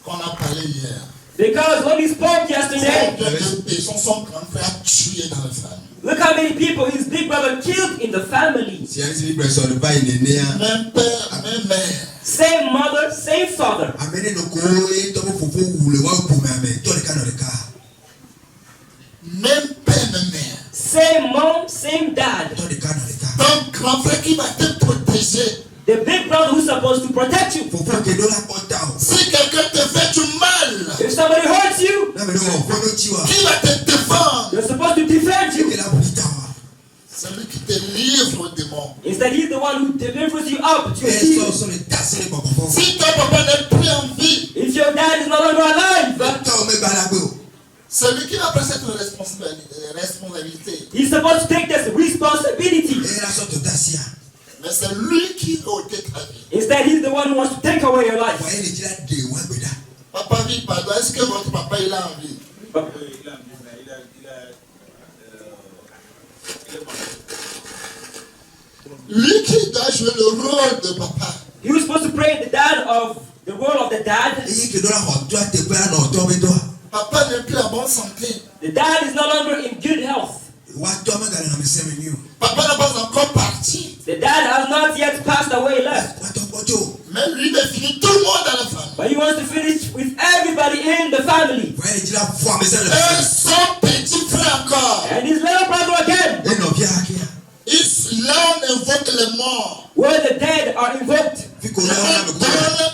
qu'on a parlé hier, Because when we spoke yesterday, combien de personnes son grand frère tué dans la famille. look how many people his big brother killed in the family. Si elle dit personne ne pas il est né. Même père, même mère. Same mother, same father. Amenez nos courriers, toi vous faut vous le voir pour m'amener. Toi le cas dans le cas. Même père, même mère. Same mom, same dad. Toi le cas dans le cas. Ton grand frère qui va te protéger. The big brother who's supposed to protect you. Faut pas que nous la portons. Si quelqu'un te fait du mal, If somebody hurts you, Là mais nous on va nous tuer. qui va te défendre? you're supposed to defend C'est you. que la bonita. Celui qui te livre au démon. Instead, he's the one who delivers you up to your Et demons. ça sont les tasses les papos. Si ton papa n'est plus en vie, If your dad is no longer alive, Toi mais balabo. celui qui va prendre cette responsabilité, he's supposed to take this responsibility. Et la sorte d'Asia. mais c'est lui qui va ôter ta vie. Instead, he's the one who wants to take away your life. Voyez les gens de Wabeda. Papa vit, pardon, est-ce que votre papa il a envie? Lui qui doit jouer le rôle de papa, He was supposed to play the role of the dad. Et que dans la route, toi t'es pas dans toi mais toi. papa n'est plus en bonne santé. The dad is no longer in good health. Wa toi mais dans le même menu. Papa n'est pas encore parti, The dad has not yet passed away left. Wa toi poteau. mais lui veut finir tout le monde dans la famille. But he wants to finish with everybody in the family. Voyez les gens fois mais ça le. Et son petit frère encore, And his little brother again, Et non bien qui. là on invoque les morts. where the dead are invoked. Vu qu'on On a un donne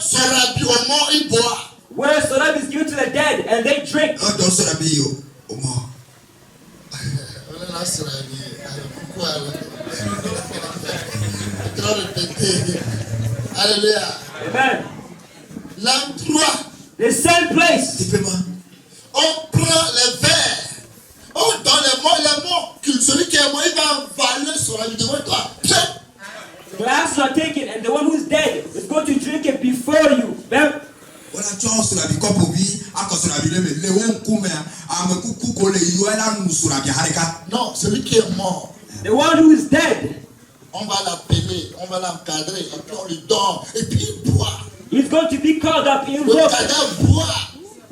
son habit aux morts, il boit. Where Sorab is given to the dead and they drink. on donne son habit au mort. On est là sur la vie. Alors, pourquoi alors? Je dois répéter. Alléluia. Amen. L'endroit, The same place. Simplement. on prend les verres, on donne les morts, celui qui est mort, il va avaler sur la vie devant toi. Tiens. Glasses are taken and the one who's dead is going to drink it before you. Well, Voilà tu as sur la vie comme pour vie à cause de la vie le on coume à me coucou coller yo là nous sur la vie harika. Non, celui qui est mort, the one who is dead, on va l'appeler, on va l'encadrer, et puis on lui donne, et puis il boit. he's going to be called up, Le invoked. cadavre boit.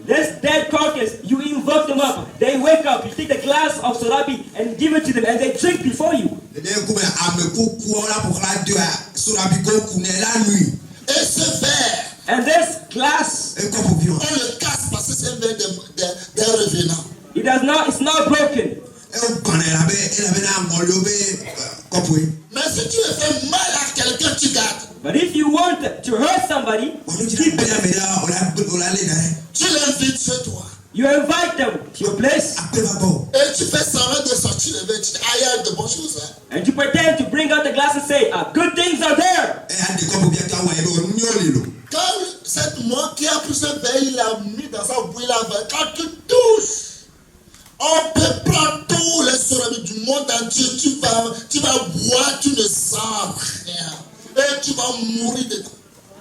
This dead carcass, you invoke them up. They wake up, you take the glass of Sorabi and give it to them and they drink before you. Le bien coume à me coucou là pour la deux sur la vie qu'on connaît la nuit. Et ce verre, And this glass, Et comme pour bien. on le casse parce que c'est un verre des revenants. it's not broken. Et on connaît la baie et la baie n'a engolé comme pour. Mais si tu veux faire mal à quelqu'un, tu gardes. But if you want to hurt somebody, On nous dit la baie on l'a les derrière. Tu l'invites chez toi. you invite them to your place Après va bon. Et tu fais semblant de sortir le verre. Tu dis, ah, il y a de bonnes choses. Hein. and you pretend to bring out the glass and say, good things are there. Et à des comme pour bien toi ouais on n'y lo. Quand cette mort qui a pris ce verre, il l'a mis dans sa bouille là, quand tu touches, on peut prendre tous les souramis du monde entier. Tu vas boire, tu ne sens rien. Et tu vas mourir dedans.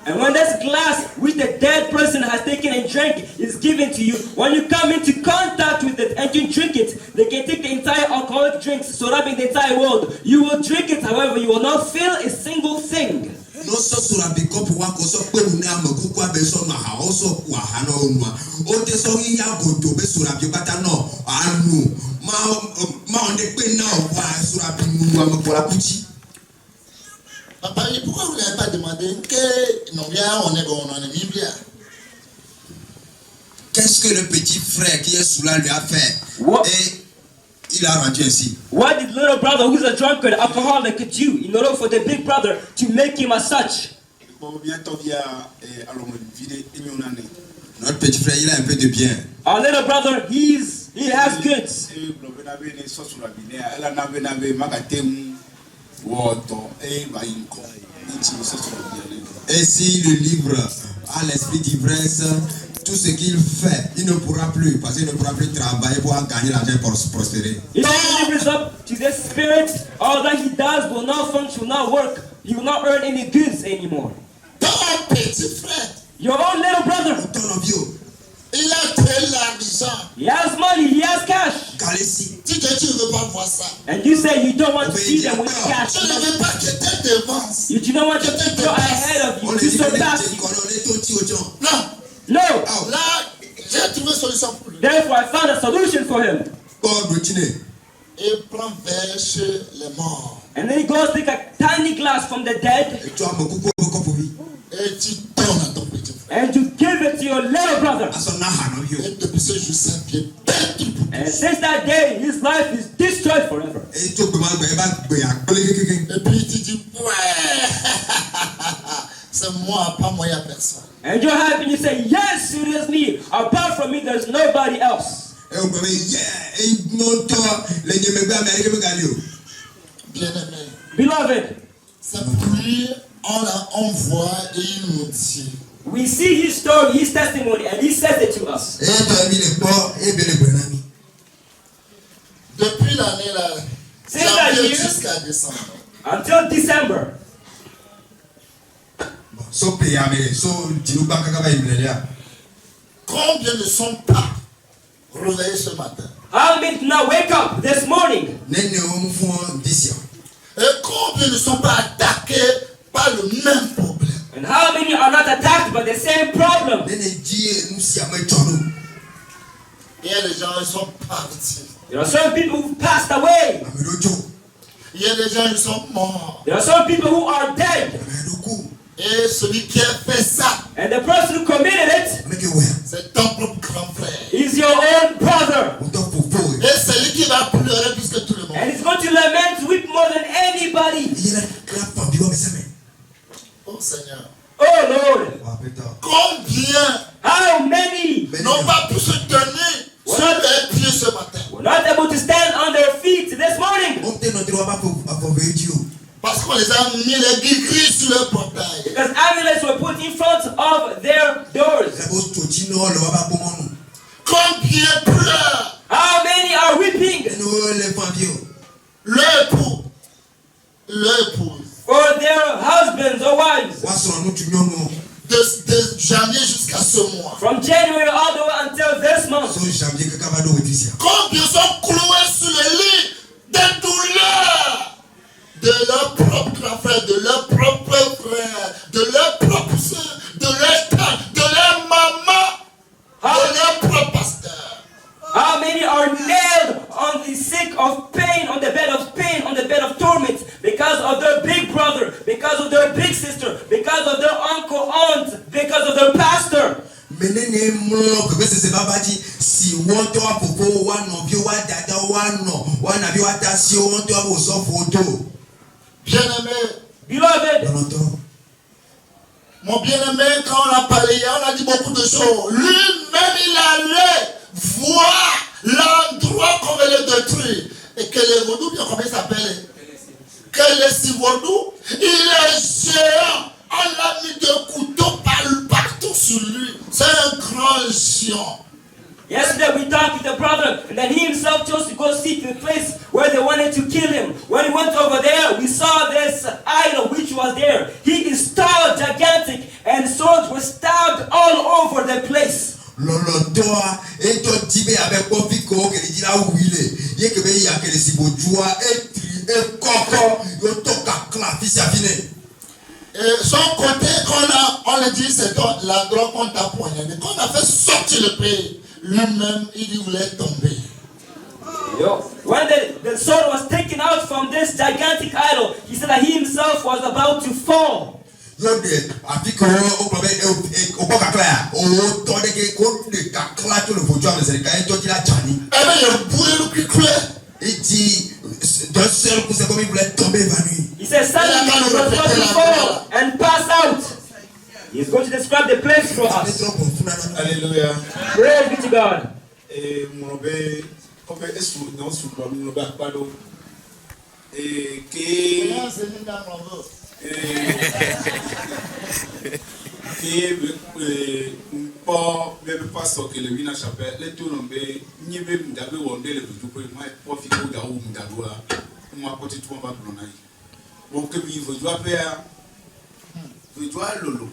And when this glass which the dead person has taken and drank is given to you, when you come into contact with it and you drink it, they can take the entire alcoholic drinks, surrounding the entire world. You will drink it, however, you will not feel a single thing. No so sur la biko pour wa ko so pe mu na mo ku kwa be so ma ha o so wa ha no onua. O te so yin ya godo be sur la bi kata no anu. Ma on de pe na wa sur la bi mu wa mo pour la kuchi. Papa, pourquoi vous n'avez pas demandé que non bien on est Bible? Qu'est-ce que le petit frère qui est sous là lui a fait? What? Et il a rendu ainsi. What did little brother, who's a drunkard, alcoholic, do in order for the big brother to make him as such? Notre petit frère, il a un peu de bien. Our little brother, he has goods. Et si le livre a l'esprit d'ivresse, tout ce qu'il fait, il ne pourra plus, parce qu'il ne pourra plus travailler pour gagner l'argent pour prospérer. If he lives up to this spirit, all that he does will not function, will not work. He will not earn any goods anymore. Ton petit frère, Your own little brother, Ton vieux, il a de l'argent. he has money, he has cash. Calessi, Tu dis que tu ne veux pas voir ça. And you say you don't want to see them with cash. Tu ne veux pas que tu devances. You do not want them to go ahead of you, on to les dit, surpass on you. est tout petit aux gens. Non. No. Là, j'ai trouvé une solution pour lui. Therefore, I found a solution for him. Corps de Tiné. Il prend vers chez les morts. And then he goes take a tiny glass from the dead Et tu as beaucoup pour lui. Et tu donnes à ton petit frère. and you give it to your little brother. À son âge, non, vieux. Et depuis ce jour, sa vie est perdue pour And tous. since that day, his life is destroyed forever. Et tu peux m'en Et puis tu dis, ouais, c'est moi, pas moi, il n'y a personne. And you're happy and you say, yes, it is me. Apart from me, there's nobody else. Et on peut dire, et non, toi, les Niémégouis américains me gagnent. Bien-aimé, Beloved, c'est pour lui, on voit et il nous dit. we see his story, his testimony, and he says it to us. Et toi, mis les porcs, et bien les bonami. Depuis l'année là, C'est la janvier year. jusqu'à décembre. Until December. So payé, mais so, tu nous banques à Iberia. Combien ne sont pas réveillés ce matin? How many did not wake up this morning? N'est-ce pas 10 ans. Et combien ne sont pas attaqués par le même problème? And how many are not attacked by the same problem? N'est-ce pas nous si à moi tchano. Il y a des gens qui sont partis. There are some people who passed away. Amédojo. Il y a des gens qui sont morts. There are some people who are dead. Amédoko. Et celui qui a fait ça, And the person who committed it Avec ouais. c'est ton propre grand frère. is your own brother. On t'en pour faux. Et c'est lui qui va pleurer plus que tout le monde. And he's going to lament, weep more than anybody. Il y a la femme, tu vois, mais ça met. Oh Seigneur. Oh Lord, Ah, putain. Combien how many n'ont pas pu se tenir sur leurs pieds ce matin? were not able to stand on their feet this morning? On t'est notre droit à faire Dieu. Parce qu'on les a mis les gris sur leur portail. Because amulets were put in front of their doors. La bosse totino, le waba bon. Combien pleurent How many are weeping Nous, les femmes vieux. leur époux, leur épouse, for their husbands or wives? Poisson, nous, tu nous. de janvier jusqu'à ce mois? From January all the way until this month. So, janvier, que cavalo est ici. Combien sont cloués sur le lit de douleur de leur propre grand frère, de leur propre frère, de leur propre soeur, de leur tante, de leur maman, de leur propre pasteur? How many are nailed on the sick of pain, on the bed of pain, on the bed of torment, because of their big brother, because of their big sister, because of their uncle, aunt, because of their pastor? Menene mlo que c'est pas bâti si on doit popo wa no bio wa dada wa no wa na bio atasi on doit au so photo. Bien-aimé, Beloved, Dans l'entend. mon bien-aimé, quand on a parlé, on a dit beaucoup de choses. Lui-même, il allait voir l'endroit qu'on veut le détruire. Et que les vaudous, bien comment il s'appelle? Que les sivaudous, il est géant. On a mis des couteaux partout sur lui. C'est un grand géant. yesterday we talked with the brother, and then he himself chose to go seek the place where they wanted to kill him. When he went over there, we saw this idol which was there. He is tall, gigantic, and swords were stabbed all over the place. Lolotoa et toi tibé avec Bofiko que dit là où il est. Yé que il y a que les sibojoua et tri et coco yo toka clafis à fine. Et son côté, on a dit, c'est l'endroit qu'on t'a poignardé. Quand on a fait sortir le pays, lui-même, il voulait tomber. When the sword was taken out from this gigantic idol, he said that he himself was about to fall. Yo de Afrique au problème au pas clair. Au temps de que contre le cacla tout le voiture mais c'est quand il a tchani. Eh bien, il a boué le plus clair. Il dit d'un seul coup c'est comme il voulait tomber évanoui. He said suddenly he was about to fall and pass out. He's going to describe the place for us. Alléluia. Praise be to God. Et mon bé, comme est sous non sous mon bé pas d'eau. Et qui qui pas même pas ce que le vina chapelle les tout nombe ni même d'abe wonde le tout pour moi pas fico da ou m'dadoa moi côté tout va blonai bon que mi veut doit faire veut doit lolo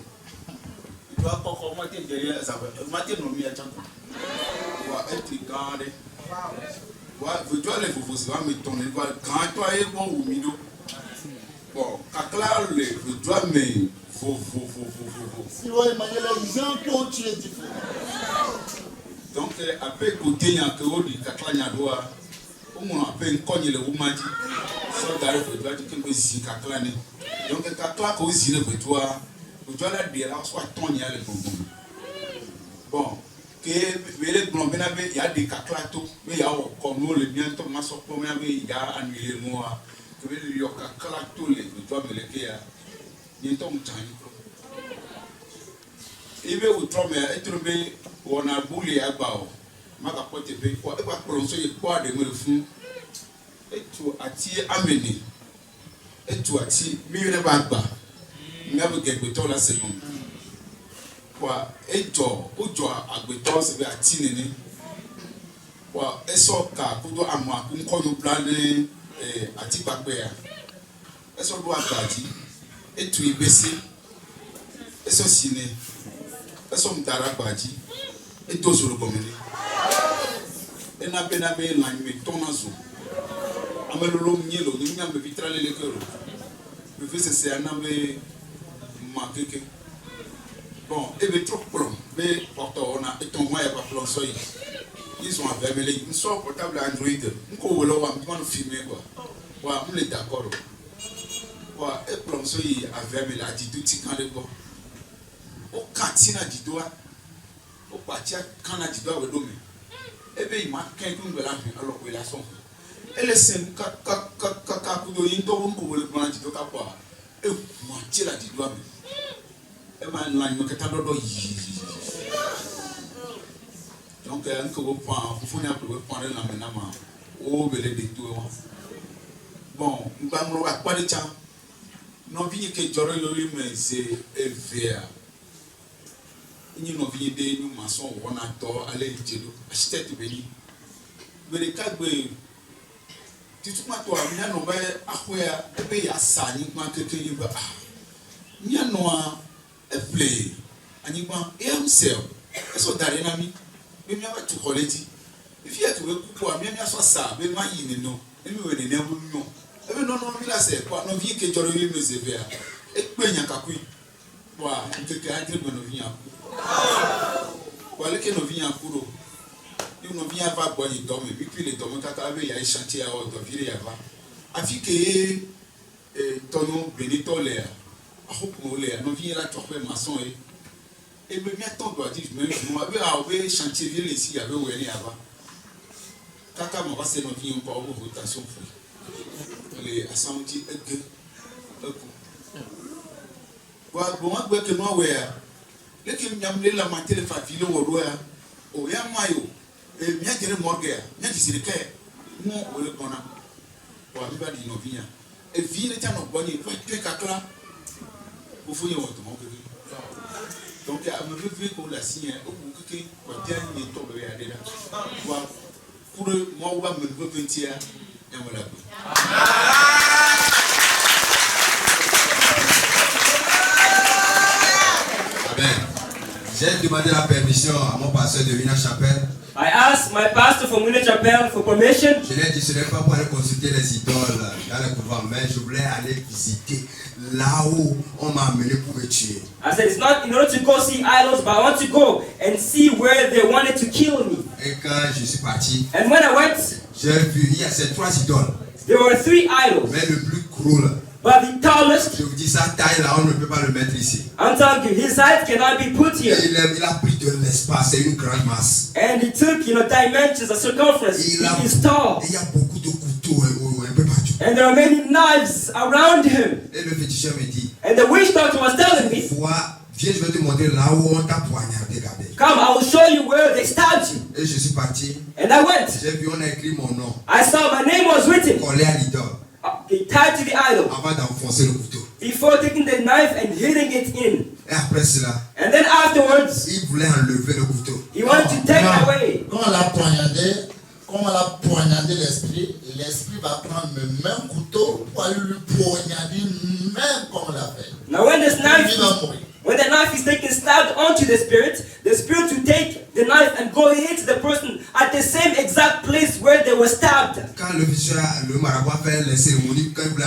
doit pas comment te derrière ça va matin non mi a chanter wa être gardé wa veut doit les vous va me tourner va quand toi et bon ou mido bon kakla le veut doit me si vous imaginez les gens qui ont tué différents. Donc, après côté il y a que vous dites qu'il y a doigt, on a fait un cogne le roumadi, soit d'ailleurs vous doit dire que vous êtes caclané. Donc, cacla que vous êtes le toi, vous doit la dire là soit ton y a le bonbon. Bon, que les blonds il y a des caclatos, mais il y a comme nous le bien Thomas sur combien il y a annulé moi, que il y a caclatos les vous doit me le faire. Il y a ton temps. Ibe utrome etrome wona buli agbao maka pote be ko e ba pronso e ko ade mrefu etu ati ameni etu ati mi ne ba gba ngabe gegbeto la sekon kwa ejo ojo agbeto se be ati nini kwa eso ka kudo amwa ku nkono blane ati gbagbe ya eso do agbaji etu ibesi eso sine eso mtara gbaji eto soro komini ena be la me tonazo amelolo mnyelo ni nyambe vitrale le kero me fait c'est anambe makeke bon e be trop plom be porto ona eton wa ya pa plom so yi ils ont avermelé une sorte portable Android nko wolo wa mwana filmer quoi wa mle d'accord wa e plom so yi avermelé a dit tout quand le quoi o katina didoa o patia kana didoa we domi ebe ima ken kun bela fi alo ko ila son ele sen ka kudo yin to won ko wole plan dido ka kwa e ma tira didoa me e ma la no keta dodo yi donc en ko point fu nya ko point na me na ma o bele de to wa bon ngba mo wa kwa de cha no vi ke joro lori me se evia ni no vie de nous maçon on a tort aller jedo architecte beni bele kagbe tituma to amia no ba akoya ebe ya sani kwa keke ni ba nya no a e play anigba himself eso dare na mi be mi aba to college if you to we kuku amia mi aso sa be ma yi ni no emi we ni na bu no ebe no mi la se kwa no vie ke joro wi me se be a e pe nya kakui wa keke adre no vi ya Qualquer ne vient à Kouro. Nous ne vient pas boire les dormes. Et puis les dormes, quand il y a un chantier à haute, il y a un avis que ton nom, Benito l'air. À Hopmo l'air. Nous vient là, tu as fait maçon. Et bien, ton doit dire, même si nous avons un chantier ville ici, il y avait où elle est avant. Kaka m'a passé nos vies encore aux votations. Les assemblées, bon, moi, que moi, ouais. Lekin nyamle la matele fa filo wodo ya o ya mayo e mia jere morgue nya disirike mo ole kona wa bi ba di no vinya e vi le tano boni fa pe kakla o funye wodo mo ke donc a me veut ko la signe o bu ke ko dia ni to be ya de la wa pour mo wa me veut ventir et voilà. J'ai demandé la permission à mon pasteur de Wina Chapelle. I asked my pastor from Wina Chapelle for permission. Je l'ai dit, ce n'est pas pour aller consulter les idoles dans le couvent, mais je voulais aller visiter là où on m'a amené pour me tuer. I said it's not in order to go see idols, but I want to go and see where they wanted to kill me. Et quand je suis parti, And when I went, j'ai vu, il y a ces 3 idoles. there were 3 idols. Mais le plus gros là, But the tallest, je vous dis, sa taille là, on ne peut pas le mettre ici. I'm telling you, his height cannot be put Et here. il a pris de l'espace, c'est une grande masse. And he took, dimensions of circumference. Et He is tall. il y a beaucoup de couteaux un peu partout. And there are many knives around him. Et le féticheur me dit, And the witch doctor was telling me, viens, je vais te montrer là où on t'a poignardé, regardez. come, I will show you where they stabbed you. Et je suis parti. And I went. J'ai vu, on a écrit mon nom. I saw my name was written. Collé à l'idole. He tied to the idol Avant d'enfoncer le couteau. before taking the knife and hitting it in. Et après cela, And then afterwards, il voulait enlever le couteau. he wanted to take it away. Quand on l'a poignardé l'esprit, l'esprit va prendre le même couteau pour aller lui poignarder même comme on l'a fait. Now when this knife Il va mourir. When the knife is taken stabbed onto the spirit will take the knife and go hit the person at the same exact place where they were stabbed. Quand le marabout a fait les cérémonies, quand il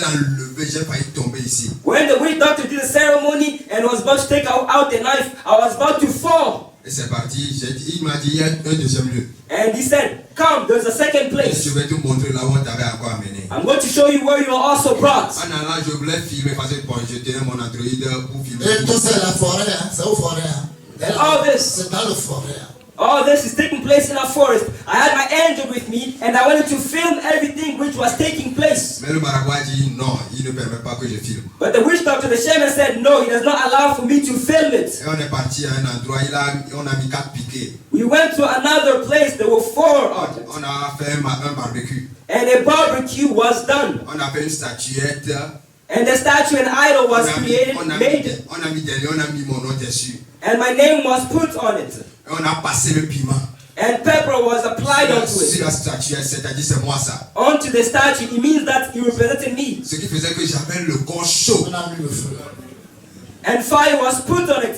a enlevé, j'ai failli tomber ici. When the witch doctor did the ceremony and was about to take out the knife, I was about to fall. Et c'est parti, il m'a dit, il y a un deuxième lieu. And he said, come, there's a second Et place. je vais te montrer là où on t'avait encore amené. I'm going to show you where you are also brought. En allant, je voulais filmer parce que bon, je tenais mon Android pour filmer. Et tout c'est la forêt, hein? C'est au forêt. Hein? And all this, C'est dans le forêt. Hein? all this is taking place in a forest. I had my angel with me and I wanted to film everything which was taking place. Mais le marabout a dit non, il ne permet pas que je filme. But the witch doctor, the shaman, said no, he does not allow for me to film it. Et on est parti à un endroit, on a mis 4 piquets. We went to another place, there were 4 of it. On a fait un barbecue. And a barbecue was done. On a fait une statuette. And the statue and idol was created, made, on a mis mon nom dessus. and my name was put on it. Et on a passé le piment. And pepper was applied onto Sur it. la statuette, c'est-à-dire c'est moi ça. Onto the statue, it means that he represented me. Ce qui faisait que j'avais le corps chaud. On a mis le feu. And fire was put on it.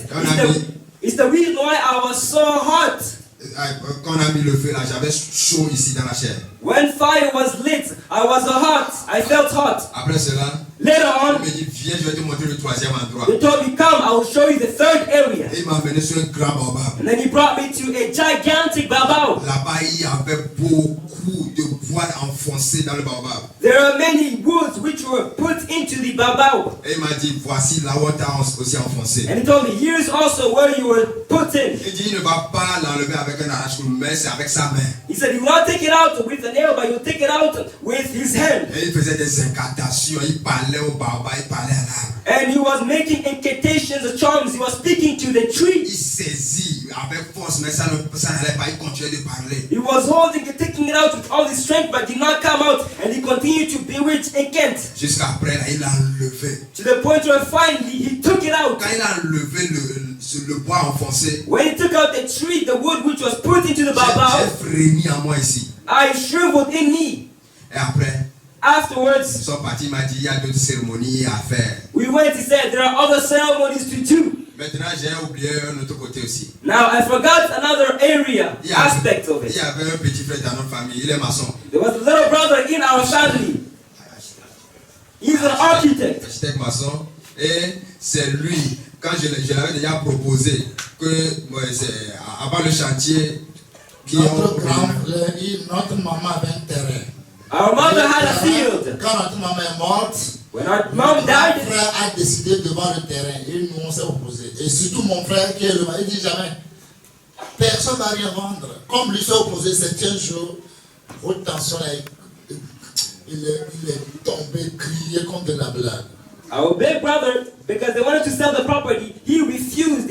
It's the reason why I was so hot. Quand on a mis le feu là, j'avais chaud ici dans la chair. When fire was lit, I was hot. I felt hot. Après cela, Later il on, me dit viens, je vais te montrer le 3e endroit. they told me, come, I will show you the 3rd area. Et il m'a emmené sur un grand baobab. And then he brought me to a gigantic babao. Là-bas, il y avait beaucoup de bois enfoncés dans le baobab. There are many woods which were put into the babao. Et il m'a dit voici là où on t'a aussi enfoncé. And he told me, here's also where you were put in. Il dit il ne va pas l'enlever avec un arrache-clou, mais c'est avec sa main. He said, he will not take it out with a nail, but he'll take it out with his hand. Et il faisait des incantations, il parlait au baobab, il parlait à l'arbre. And he was making incantations, charms. He was speaking to the Il tree. saisit avec force, mais ça n'allait pas, il continuait de parler. He was holding it, taking it out with all his strength, but did not come out. And he continued to bewitch incant. Jusqu'après, là, il a enlevé. To the point where finally he took it out. Quand il a enlevé le bois enfoncé, When he took out the tree, the wood which was put into the babao, j'ai frémi en moi ici. I shriveled in me. Et après, Afterwards, ils sont partis, il m'a dit il y a d'autres cérémonies à faire. we went, he said, there are other ceremonies to do. Maintenant, j'ai oublié un autre côté aussi. Now, I forgot another area, Il y avait- aspect of il y it. avait un petit frère dans notre famille, il est maçon. There was a little brother in our family. He's an architect. Architecte maçon. Et c'est lui, quand je l'avais déjà proposé, que c'est avant le chantier, Notre maman avait un terrain. Our mother had a field. Quand notre maman est morte, When our mom mon died, frère a décidé de vendre le terrain et nous on s'est opposés. Et surtout mon frère qui est le mari, il dit jamais, personne ne va rien vendre. Comme lui s'est opposé, c'est un jour, haute tension, là, il est tombé, crié comme de la blague. our big brother, because they wanted to sell the property, he refused.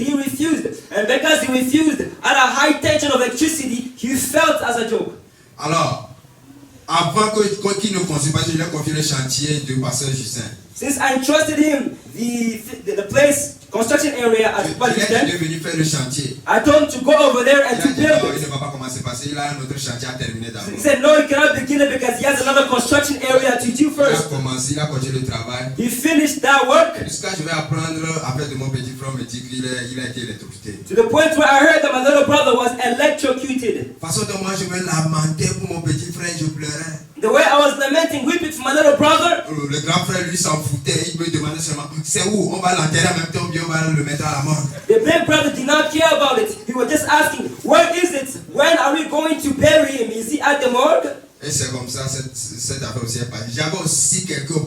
And because he refused, at a high tension of electricity, he felt as a joke. Alors, avant qu'il ne construise pas, je lui ai confié le chantier de Pasteur Justin. Since I entrusted him the place, construction area at Il est Pakistan, venu faire le chantier. I told him to go over there and Il to a dit build non, il it. ne va pas commencer parce qu'il a un autre chantier à terminer d'abord. He said, no, he cannot begin it because he has another construction area to do Il a first. commencé, il a continué le travail. He finished that work Jusqu'à je vais apprendre, après de mon petit frère me dit qu'il a été électrocuté. to the point where I heard that my little brother was electrocuted. De toute façon, donc moi je me lamentais pour mon petit frère, je pleurais. The way I was lamenting, weeping for my little brother, Le grand frère lui s'en foutait, il me demandait seulement c'est où, on va l'enterrer en même temps, bien on va le mettre à la mort. the big brother did not care about it. He was just asking, where is it? When are we going to bury him? Is he at the morgue? Et c'est comme ça, cette affaire aussi est passée. J'avais aussi quelqu'un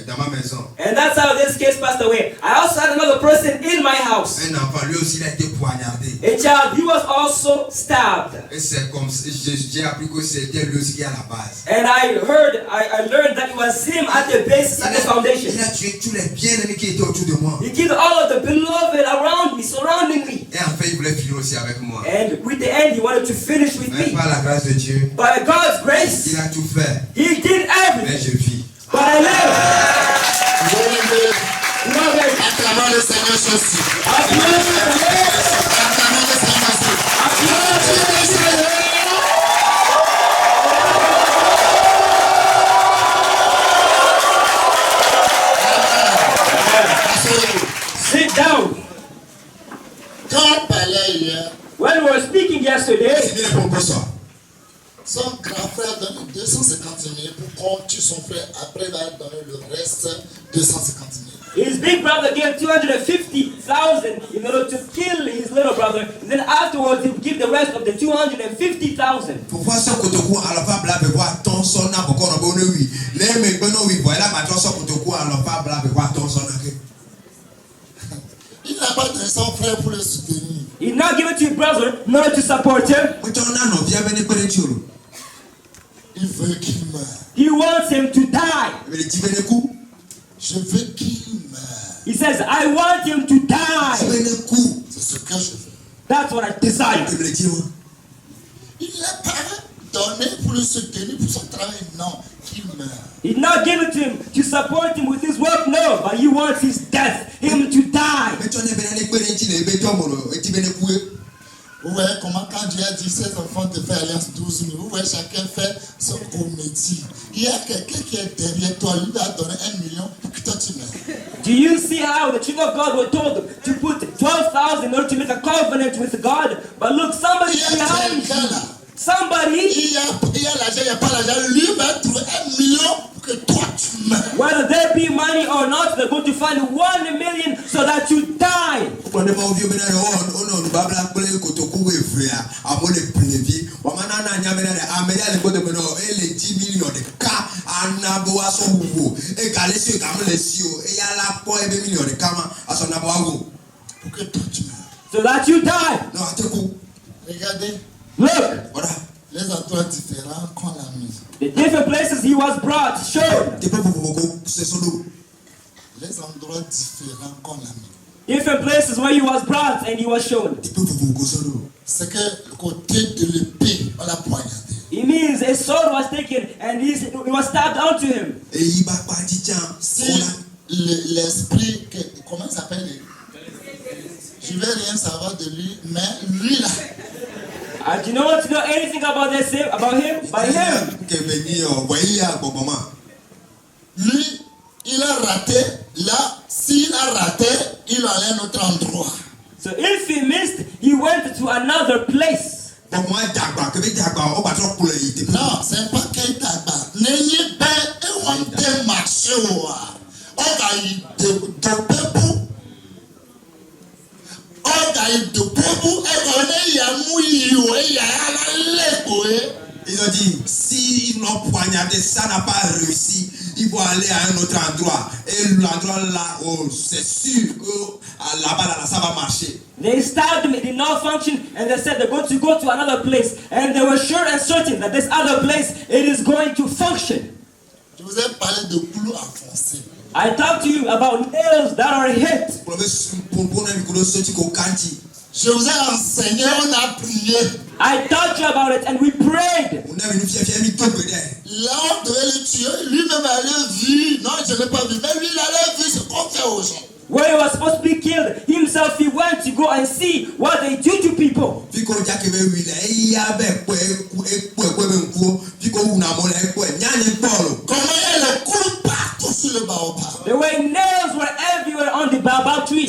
dans ma maison. And that's how this case passed away. I also had another person in my house. Un enfant, lui aussi, il a été poignardé. A child, he was also stabbed. Et c'est comme ça, j'ai appris que c'était lui aussi qui est à la base. And I learned that it was him at the basis, at the foundation. Il a tué tous les bien-aimés qui étaient autour de moi. He killed all of the beloved around me, surrounding me. Et enfin, il voulait finir aussi avec moi. And with the end, he wanted to finish with Mais me. par la grâce de Dieu, By God's grace, il a tout fait. he did Mais everything. je vis. But I live. Beloved, Acclamons le Seigneur Jésus. applaud the Lord. Acclamons le Seigneur Jésus. Applaud the Lord. Sit down. Quand on parlait hier, When we were speaking yesterday, C'est bien pour moi ça. son grand frère donne 250 000 pour qu'on tue son frère. Après, il va donner le reste 250 000. his big brother gave 250,000 in order to kill his little brother. And then afterwards, he would give the rest of the 250,000. Pourquoi ça kotoku alofa bla be wa ton son na boko no bo no wi. Le me gbe no wi voilà ma ton so kotoku alofa bla be wa ton son na ke. Il n'a pas donné son frère pour le soutenir. He not give it to his brother in order to support him. Mo ton na no bia be ni pere ti oro. Il veut qu'il meure. He wants him to die. E be le ti be ne ku. Je veux qu'il meure. He says, I want him to Ti die. be ne ku. C'est ce que je veux. That's what I desire. E be le ti wo. Il n'a pas donné pour le soutenir pour son travail. Non, qu'il meure. He's not give it to him to support him with his work, no, but he wants his death, him to die. Me ton ne be ne pere ti le be to mo no. E ti be ne ku e. Vous voyez comment quand Dieu a dit ces enfants de faire alliance 12 000, vous voyez chacun fait son métier. Il y a quelqu'un qui est derrière toi, lui va donner 1 million pour que toi tu meurs. Do you see how the children of God were told to put 12,000 in order to make a covenant with God? But look, somebody's behind you. Somebody, Il y a l'argent, il n'y a pas l'argent, lui va trouver 1 million pour que toi tu meurs. whether there be money or not, they're going to find 1 million so that you die. Ko ne ba ovio be na o no ba bla pele kotoku we fria. Amo le plevi. Wa mana na nya be na America le koto be no e le 10 million de ka anabo aso wuwo. E ka le si o ka mo le si o. E ya la po e be million de kama aso na bo awo. Pour que toi tu meurs. So that you die. No ateku. Regardez, Look, Ora. les endroits différents qu'on l'a mis. the different places he was brought, shown. Te pe ko se solo. Les endroits différents qu'on l'a mis. Different places where he was brought and he was shown. Te pe ko solo. C'est que le côté de l'épée, on l'a poignardé. It means a sword was taken and it was stabbed onto him. E yi ba pa ti chan. Si l'esprit, comment il s'appelle? Je ne vais rien savoir de lui, mais lui là, Do you know want to know anything about this? About him? By him. Ke be ni o wa yi ya gbogbo lui, il a raté. Là, s'il a raté, il allait à un autre endroit. So if he missed, he went to another place. Gbogbo dagba ke be dagba o ba tro kule yi te. Non, c'est pas qu'il t'a n'ayez pas un marché ou on a eu de peuple. On a eu de peuple et on a eu Ils ont dit, si ils l'ont poignardé, ça n'a pas réussi, ils vont aller à un autre endroit. Et l'endroit là, oh, c'est sûr que là-bas, là, ça va marcher. They stabbed him, it did not function, and they said they're going to go to another place. And they were sure and certain that this other place, it is going to function. Je vous ai parlé de clous enfoncés. I talked to you about nails that are hit. Je vous ai enseigné, on a prié. I taught you about it and we prayed. Là, on devait le tuer. Lui-même allait vu. Non, je ne l'ai pas vu. Mais lui, il allait vu ce qu'on fait aux gens. Where he was supposed to be killed, himself he went to go and see what they do to people. Comment il y a le clou partout sur le baobab. There were nails were everywhere on the baobab tree.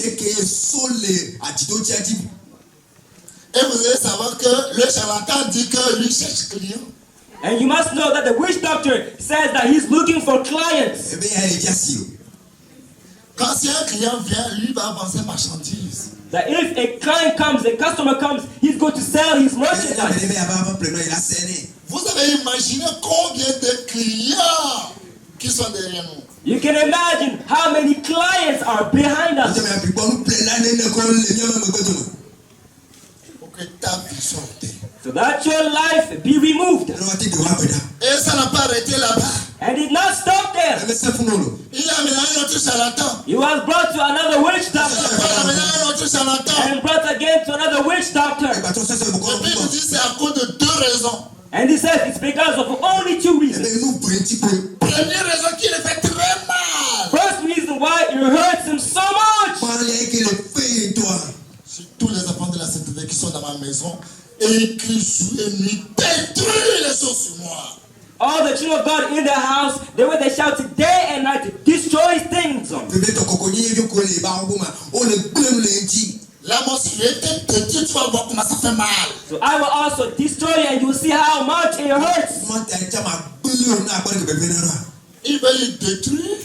Et vous devez savoir que le charlatan dit que lui cherche client. And you must know that the witch doctor says that he's looking for clients. Quand si un client vient, lui va avancer marchandise. That if a client comes, a customer comes, he's going to sell his merchandise. Vous avez imaginé combien de clients qui sont derrière nous. You can imagine how many clients are behind us. Pour que ta vie sorte. So that your life be removed. Et ça n'a pas arrêté là-bas. And did not stop there. Il a amené un autre charlatan. He was brought to another witch Il a doctor. amené un autre charlatan. And brought again to another witch doctor. Et puis il nous dit c'est à cause de deux raisons. And he says it's because of only two reasons. Première raison qui le fait très mal. First reason And it hurts him so much. Malgré qu'il le fait et toi. Si tous les enfants de la Sainte-Vierge qui sont dans ma maison écrit jour et nuit, détruis les choses sur moi. All the children of God in their house, the way they shout day and night, destroy things. Bébé ton coconnier vieux collé bas on le glum lundi. Là, moi, si je vais te détruire, tu vas voir comment ça fait mal. So I will also destroy you and you will see how much it hurts. Comment t'as été ma glum na quoi que bébé là. Il veut le détruire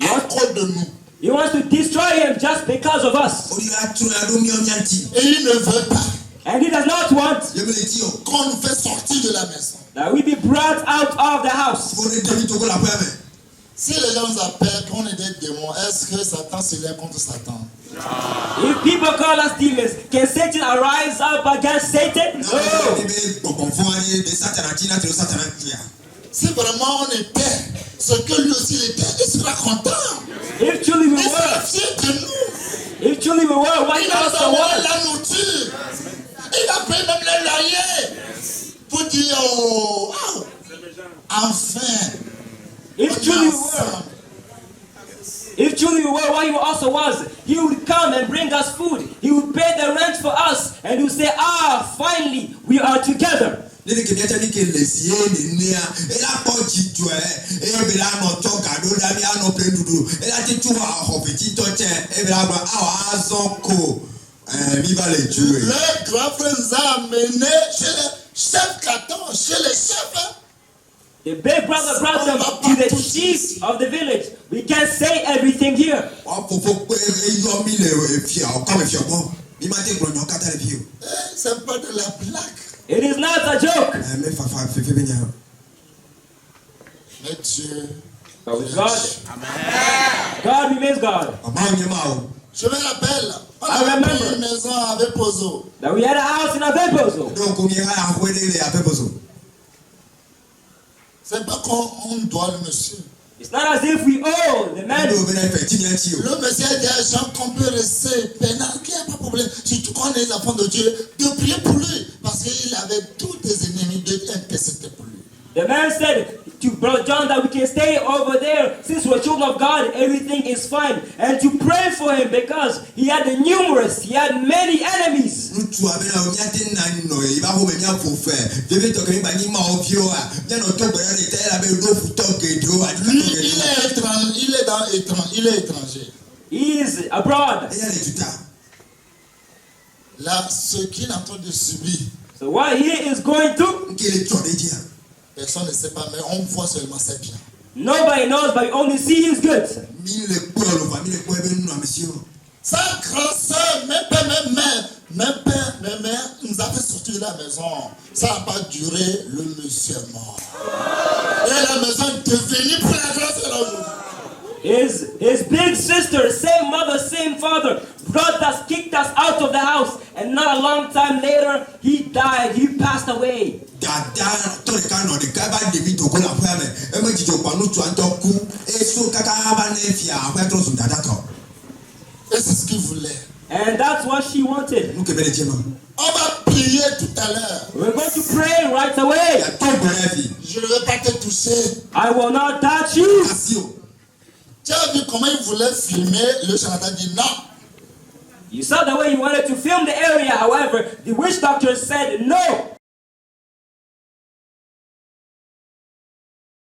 à cause de nous. He wants to destroy him just because of us. On ira trouver un homme yanti. Et il ne veut pas And he does not want Je me le dis oh. qu'on nous fait sortir de la maison. that we be brought out of the house. Faut les demi togo la première. Si les gens nous appellent qu'on est des démons, est-ce que Satan se lève contre Satan? If people call us demons, can Satan arise up against Satan? Non, No. bébé bon bon faut aller de Satanatina de Satanatia. Si vraiment on était ce que lui aussi il était, il sera content. If truly we Il sera were, fier de nous. if truly we were, what Il he a also donné was. la nourriture. Il a payé même les loyers. Pour dire, oh, wow, enfin, If on est truly we were, ensemble. if truly we were what he also was, he would come and bring us food. He would pay the rent for us, and he would say, finally, we are together. Nini ke biacha ni ke lesie ni nia. Ela po jitu e bela no to gado da mi ano pendudu. Ela ti tu wa ho petit to che e bela gba awa azonko. Mi va le tuer. Le grand frère nous a amenés chez le chef Caton, chez le chef. The big brother brought them to the chief of the village. We can't say everything here. Wa fofo pe yo mi le fia o ka me fia bon. Mi ma te gronyo kata le fio. C'est pas de la blague. It is not a joke. Me fa fe benya. Mais Dieu, But with God, God remains God. Ama nyema o. je me rappelle, on I avait remember. pris une maison avec Pozo. That we had a house in Avepozo. Donc on ira à Hwele le ape bozo. C'est pas qu'on doit le monsieur. It's not as if we owe the man. Ndo bena fe ti nyanti o. Le monsieur a des gens qu'on peut rester pénal, qu'il n'y a pas de problème. Surtout quand on est les enfants de Dieu, de prier pour lui. Parce qu'il avait tous des ennemis de intercéder pour lui. The man said to Brother John that we can stay over there since we're children of God, everything is fine. And to pray for him because he had many enemies. Nutu abena o nyate na no e ba ho me nya fo fe. Bebe to ke ba ni ma o fio a. Nya no to gbere ni te la be do fu to ke do a. Lui, il est étranger. He is abroad. E ya le tuta. Là, ce qu'il est en train de subir, So what he is going through, Nke le to de dia. personne ne sait pas, mais on voit seulement ses biens. nobody knows, but we only see his goods. Mi le po lo fa mi le po e be nu amesio. Sa grande sœur, même père, même mère, nous a fait sortir de la maison. Ça n'a pas duré, le monsieur est mort. Et la maison est devenue pour la grâce de l'aujourd'hui. His big sister, same mother, same father, brought us, kicked us out of the house, and not a long time later, he died. He passed away. Dada to le ka no de ka ba de mi to ko la po ame. E mo jijo pa nutu an to ku. E so kaka ba ne fia a to sun dada to. Et c'est ce qu'il voulait. And that's what she wanted. Nu ke be le jema. On va prier tout à l'heure. We're going to pray right away. Ya to gbere fi. Je ne vais pas te toucher. I will not touch you. Asio. Tu as vu comment il voulait filmer, le charlatan dit non. You saw the way you wanted to film the area. However, the witch doctor said no.